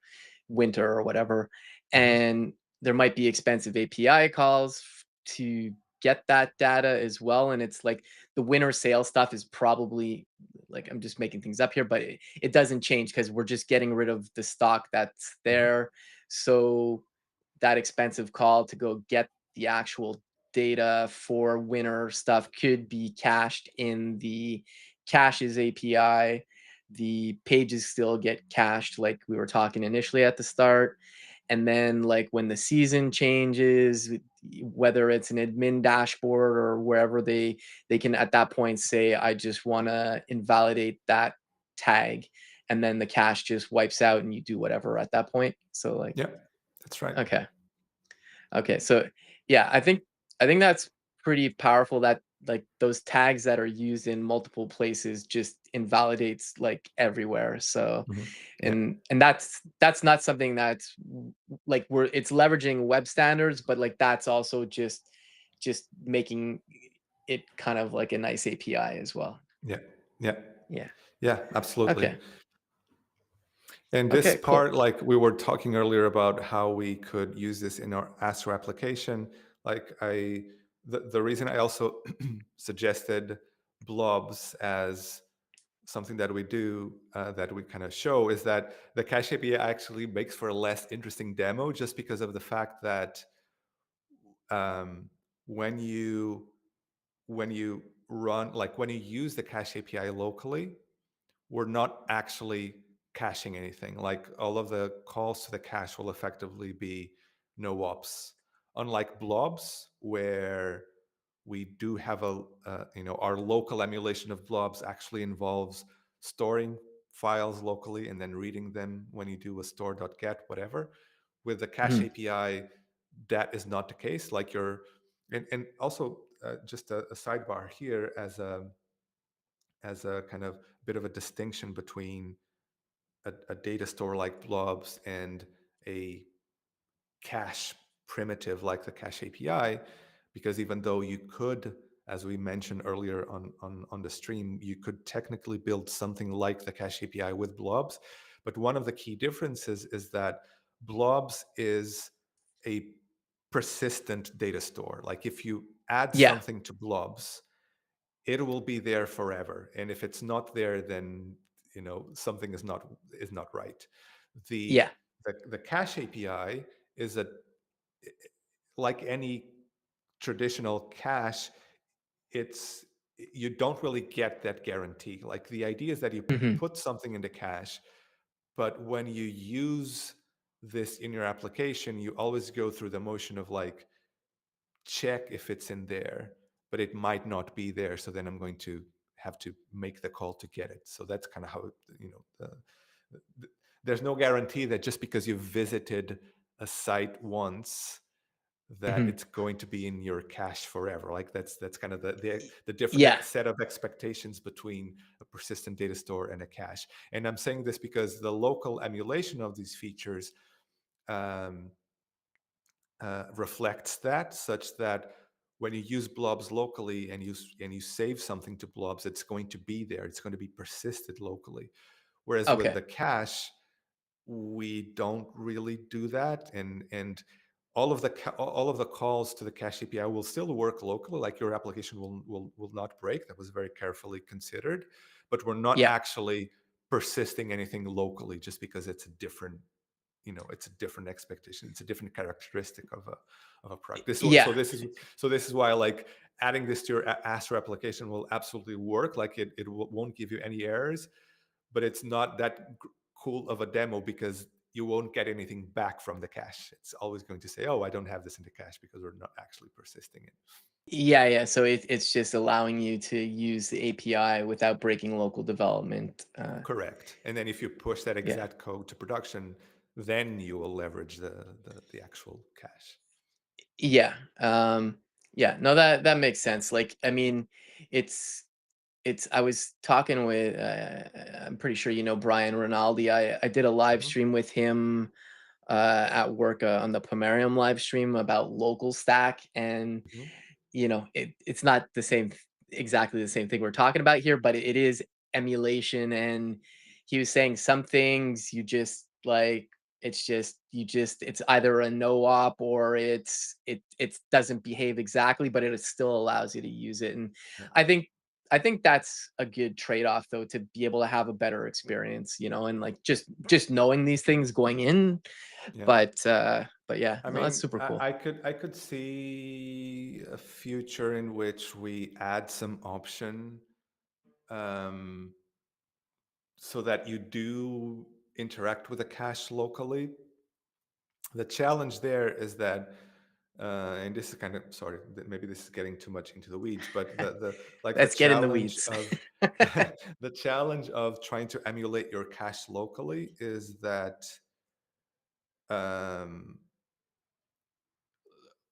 [SPEAKER 1] winter or whatever.
[SPEAKER 2] Mhm.
[SPEAKER 1] And there might be expensive API calls to get that data as well. And it's like the winter sale stuff is probably like I'm just making things up here, but it doesn't change because we're just getting rid of the stock that's
[SPEAKER 2] Mhm.
[SPEAKER 1] there. So that expensive call to go get the actual data for winter stuff could be cached in the caches API. The pages still get cached like we were talking initially at the start. And then like when the season changes, whether it's an admin dashboard or wherever they can at that point say, I just want to invalidate that tag. And then the cache just wipes out and you do whatever at that point. So like,
[SPEAKER 2] Yeah, that's right.
[SPEAKER 1] okay. Okay, so yeah, I think that's pretty powerful that like those tags that are used in multiple places just invalidates like everywhere. So
[SPEAKER 2] Mhm. Yeah.
[SPEAKER 1] and that's not something that's like we're it's leveraging web standards, but like that's also just making it kind of like a nice API as well.
[SPEAKER 2] Yeah. Yeah.
[SPEAKER 1] Yeah.
[SPEAKER 2] Yeah, absolutely.
[SPEAKER 1] Okay.
[SPEAKER 2] And this
[SPEAKER 1] Okay, cool.
[SPEAKER 2] part, like we were talking earlier about how we could use this in our Astro application, like the reason I also suggested blobs as something that we do, that we kind of show, is that the cache API actually makes for a less interesting demo just because of the fact that um, when you when you run, like when you use the cache API locally, we're not actually caching anything. Like all of the calls to the cache will effectively be no ops. Unlike blobs, where we do have our local emulation of blobs actually involves storing files locally and then reading them when you do a store.get, whatever. With the cache
[SPEAKER 1] Mhm.
[SPEAKER 2] API, that is not the case. Like and also just a sidebar here as a kind of bit of a distinction between a data store like blobs and a cache primitive like the cache API, because even though you could, as we mentioned earlier on the stream, you could technically build something like the cache API with blobs. But one of the key differences is that blobs is a persistent data store. Like if you add
[SPEAKER 1] Yeah.
[SPEAKER 2] something to blobs, it will be there forever, and if it's not there, then something is not right. the
[SPEAKER 1] Yeah.
[SPEAKER 2] the cache API is a like any traditional cache. It's You don't really get that guarantee. Like the idea is that you
[SPEAKER 1] Mhm.
[SPEAKER 2] put something in the cache, but when you use this in your application, you always go through the motion of like, check if it's in there, but it might not be there. So then I'm going to have to make the call to get it. So that's kind of how, there's no guarantee that just because you visited a site once, that
[SPEAKER 1] Mhm.
[SPEAKER 2] it's going to be in your cache forever. Like that's kind of the different
[SPEAKER 1] Yeah.
[SPEAKER 2] set of expectations between a persistent data store and a cache. And I'm saying this because the local emulation of these features um, reflects that, such that when you use blobs locally and you save something to blobs, it's going to be there. It's going to be persisted locally. Whereas with
[SPEAKER 1] Okay.
[SPEAKER 2] the cache, we don't really do that, and all of the calls to the cache API will still work locally. Like your application will not break. That was very carefully considered, but we're not
[SPEAKER 1] Yeah.
[SPEAKER 2] actually persisting anything locally just because it's a different expectation. It's a different characteristic of a product.
[SPEAKER 1] Yeah.
[SPEAKER 2] So this is why, like, adding this to your Astro application will absolutely work. Like won't give you any errors, but it's not that cool of a demo because you won't get anything back from the cache. It's always going to say, "Oh, I don't have this in the cache," because we're not actually persisting it.
[SPEAKER 1] Yeah, yeah. So it's just allowing you to use the API without breaking local development.
[SPEAKER 2] Correct. And then if you push that
[SPEAKER 1] Yeah,
[SPEAKER 2] exact code to production, then you will leverage the actual cache.
[SPEAKER 1] yeah, yeah. No, that makes sense. Like, I mean, it's I was talking with, I'm pretty sure you know Brian Rinaldi. I did a live
[SPEAKER 2] Hmm.
[SPEAKER 1] stream with him at work on the Pomerium live stream about local stack, and
[SPEAKER 2] Hmm.
[SPEAKER 1] it's not exactly the same thing we're talking about here, but it is emulation. And he was saying some things you just like, it's either a no op or it doesn't behave exactly, but it still allows you to use it. And
[SPEAKER 2] Yeah.
[SPEAKER 1] I think I think that's a good trade-off though, to be able to have a better experience, and like just knowing these things going in.
[SPEAKER 2] Yeah.
[SPEAKER 1] But yeah,
[SPEAKER 2] I
[SPEAKER 1] no, that's
[SPEAKER 2] mean,
[SPEAKER 1] super cool.
[SPEAKER 2] I could see a future in which we add some option, um, so that you do interact with the cache locally. The challenge there is that, and this is kind of, sorry, maybe this is getting too much into the weeds, but the like the
[SPEAKER 1] Let's get in the
[SPEAKER 2] challenge
[SPEAKER 1] weeds.
[SPEAKER 2] of the challenge of trying to emulate your cache locally is that, um,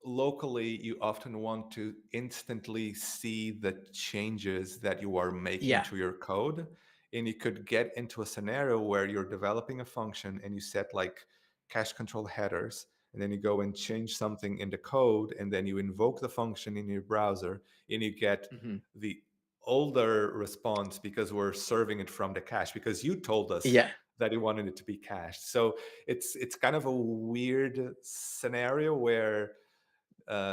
[SPEAKER 2] locally you often want to instantly see the changes that you are making
[SPEAKER 1] Yeah.
[SPEAKER 2] to your code, and you could get into a scenario where you're developing a function and you set like cache control headers, and then you go and change something in the code, and then you invoke the function in your browser, and you get
[SPEAKER 1] Mhm.
[SPEAKER 2] the older response because we're serving it from the cache because you told us
[SPEAKER 1] Yeah.
[SPEAKER 2] that you wanted it to be cached. So it's kind of a weird scenario where,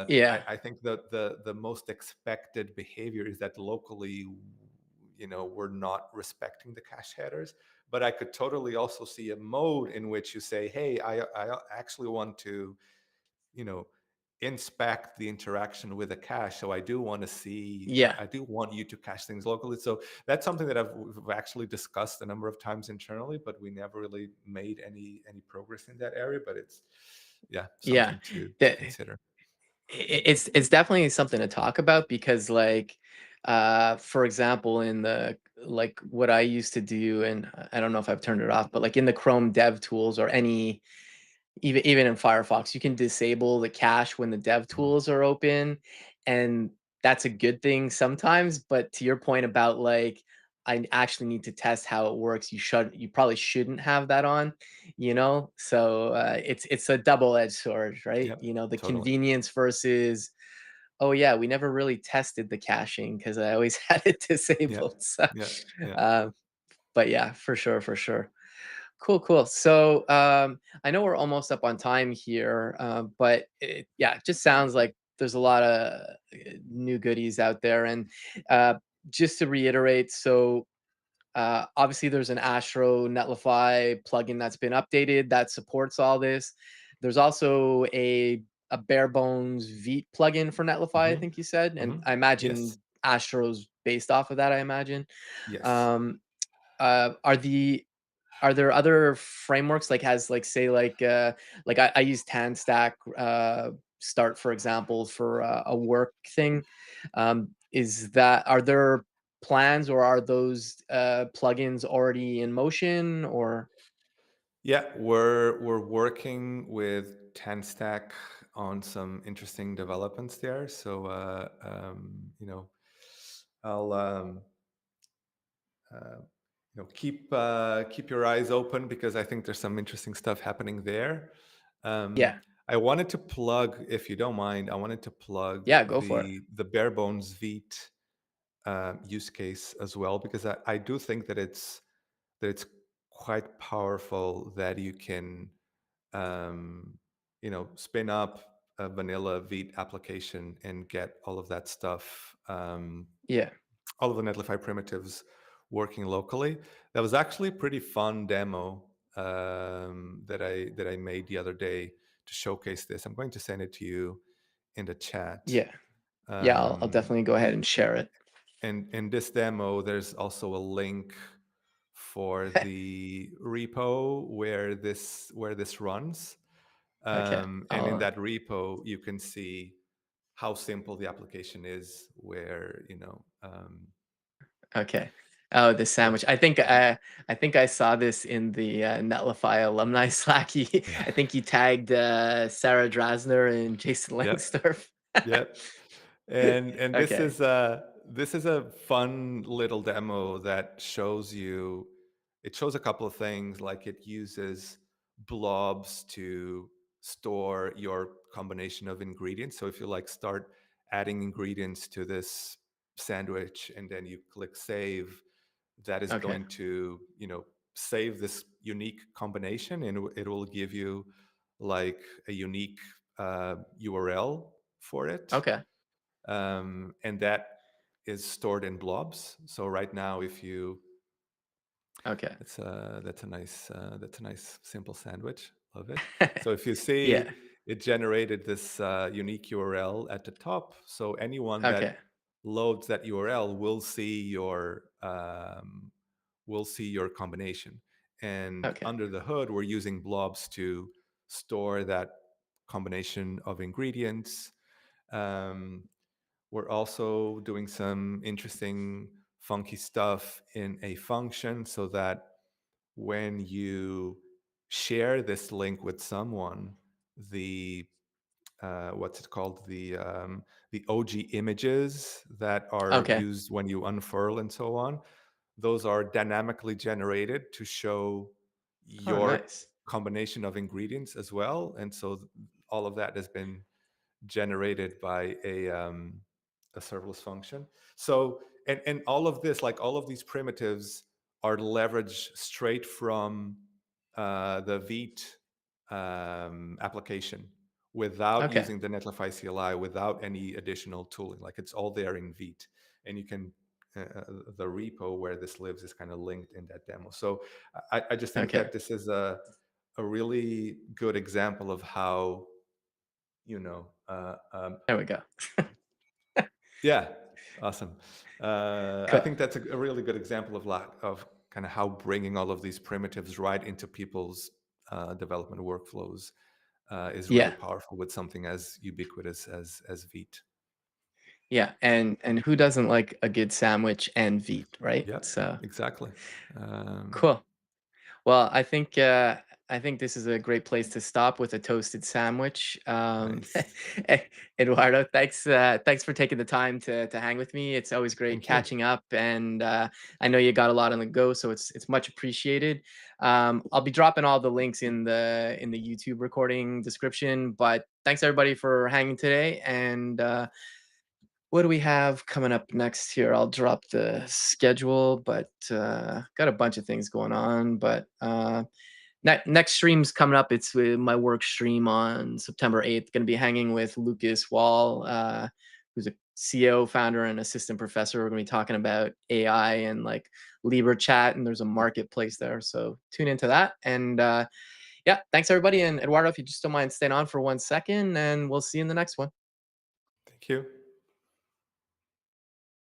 [SPEAKER 1] Yeah.
[SPEAKER 2] I think that the most expected behavior is that locally, we're not respecting the cache headers. But I could totally also see a mode in which you say, "Hey, I actually want to, you know, inspect the interaction with a cache. So I do want to see,
[SPEAKER 1] Yeah.
[SPEAKER 2] I do want you to cache things locally." So that's something that we've actually discussed a number of times internally, but we never really made any progress in that area. But it's, yeah,
[SPEAKER 1] Yeah.
[SPEAKER 2] something to
[SPEAKER 1] The
[SPEAKER 2] consider.
[SPEAKER 1] it's definitely something to talk about because, like, for example, in the like what I used to do, and I don't know if I've turned it off, but like in the Chrome Dev Tools or any, even in Firefox, you can disable the cache when the dev
[SPEAKER 2] Mhm.
[SPEAKER 1] tools are open, and that's a good thing sometimes. But to your point about like, I actually need to test how it works. You probably shouldn't have that on, So it's a double-edged sword, right?
[SPEAKER 2] Yep,
[SPEAKER 1] The
[SPEAKER 2] totally.
[SPEAKER 1] convenience versus, oh yeah, we never really tested the caching because I always had it
[SPEAKER 2] Yeah,
[SPEAKER 1] disabled. So,
[SPEAKER 2] yeah, yeah.
[SPEAKER 1] uh, but yeah, for sure, for sure. Cool, cool. So, I know we're almost up on time here, but yeah, it just sounds like there's a lot of new goodies out there. And uh, just to reiterate, so obviously there's an Astro Netlify plugin that's been updated that supports all this. There's also a bare bones Vite plugin for Netlify, I
[SPEAKER 2] Hmm.
[SPEAKER 1] think you said, and
[SPEAKER 2] Hmm.
[SPEAKER 1] I
[SPEAKER 2] Yes,
[SPEAKER 1] imagine Astro's based off of that. I imagine.
[SPEAKER 2] yes.
[SPEAKER 1] Um, uh, are the are there other frameworks like has like I use TanStack start, for example, for a work thing. Is that Are there plans, or are those plugins already in motion, or
[SPEAKER 2] Yeah, we're working with TanStack on some interesting developments there. So, I'll, uh, keep your eyes open because I think there's some interesting stuff happening there. Um,
[SPEAKER 1] yeah,
[SPEAKER 2] I wanted to plug, if you don't mind, I wanted to plug
[SPEAKER 1] yeah, go for it.
[SPEAKER 2] the bare bones Vite use case as well, because I do think that it's quite powerful that you can, um, spin up a vanilla Vite application and get all of that stuff,
[SPEAKER 1] Yeah,
[SPEAKER 2] all of the Netlify primitives working locally. That was actually a pretty fun demo, that I made the other day to showcase this. I'm going to send it to you in the chat.
[SPEAKER 1] yeah, Yeah, I'll
[SPEAKER 2] Um,
[SPEAKER 1] definitely go ahead and share it.
[SPEAKER 2] and in this demo, there's also a link for the repo where this runs.
[SPEAKER 1] Okay.
[SPEAKER 2] And in
[SPEAKER 1] I'll
[SPEAKER 2] that repo, you can see how simple the application is. Where
[SPEAKER 1] Okay. Oh, the
[SPEAKER 2] where
[SPEAKER 1] sandwich. I think I saw this in the Netlify alumni Slack.
[SPEAKER 2] yeah,
[SPEAKER 1] I think you tagged Sarah Drasner and Jason
[SPEAKER 2] yep,
[SPEAKER 1] Langsdorff.
[SPEAKER 2] yep. And
[SPEAKER 1] Okay.
[SPEAKER 2] this is a fun little demo that shows you. It shows a couple of things, like it uses blobs to store your combination of ingredients. So if you like start adding ingredients to this sandwich and then you click save, that is
[SPEAKER 1] Okay.
[SPEAKER 2] going to save this unique combination, and it will give you like a unique URL for it,
[SPEAKER 1] Okay.
[SPEAKER 2] and that is stored in blobs. So right now, if you
[SPEAKER 1] Okay.
[SPEAKER 2] that's a nice simple sandwich. Love it. So if you see,
[SPEAKER 1] Yeah.
[SPEAKER 2] it generated this unique URL at the top. So anyone that
[SPEAKER 1] Okay.
[SPEAKER 2] loads that URL will see your combination. And
[SPEAKER 1] Okay.
[SPEAKER 2] under the hood, we're using blobs to store that combination of ingredients. Um, we're also doing some interesting, funky stuff in a function so that when you share this link with someone, the what's it called? The OG images that are
[SPEAKER 1] Okay.
[SPEAKER 2] used when you unfurl and so on, those are dynamically generated to show
[SPEAKER 1] Oh,
[SPEAKER 2] your
[SPEAKER 1] nice.
[SPEAKER 2] combination of ingredients as well. And so all of that has been generated by a serverless function. So, and all of this, like all of these primitives, are leveraged straight from the Vite application, without
[SPEAKER 1] Okay.
[SPEAKER 2] using the Netlify CLI, without any additional tooling. Like it's all there in Vite, and you can. The repo where this lives is kind of linked in that demo. So I just think
[SPEAKER 1] Okay.
[SPEAKER 2] that this is a really good example of how you know
[SPEAKER 1] There we go.
[SPEAKER 2] yeah, awesome. I
[SPEAKER 1] Cool.
[SPEAKER 2] think that's a really good example of kind of how bringing all of these primitives right into people's development workflows is really
[SPEAKER 1] Yeah.
[SPEAKER 2] powerful with something as ubiquitous as Vite.
[SPEAKER 1] Yeah. And who doesn't like a good sandwich and Veet, right?
[SPEAKER 2] Yeah,
[SPEAKER 1] So
[SPEAKER 2] exactly. Um,
[SPEAKER 1] cool. Well, I think this is a great place to stop with a toasted sandwich.
[SPEAKER 2] nice.
[SPEAKER 1] Eduardo, thanks for taking the time to hang with me. It's always great
[SPEAKER 2] Thank you.
[SPEAKER 1] catching up, and I know you got a lot on the go, so it's much appreciated. I'll be dropping all the links in the YouTube recording description. But thanks everybody for hanging today, and what do we have coming up next here? I'll drop the schedule, but got a bunch of things going on. But next stream's coming up. It's with my work stream on September 8th. Going to be hanging with Lucas Wall, who's a CEO, founder, and assistant professor. We're going to be talking about AI and like Libra chat, and there's a marketplace there. So tune into that. And yeah, thanks everybody. And Eduardo, if you just don't mind staying on for 1 second, and we'll see you in the next one.
[SPEAKER 2] Thank you.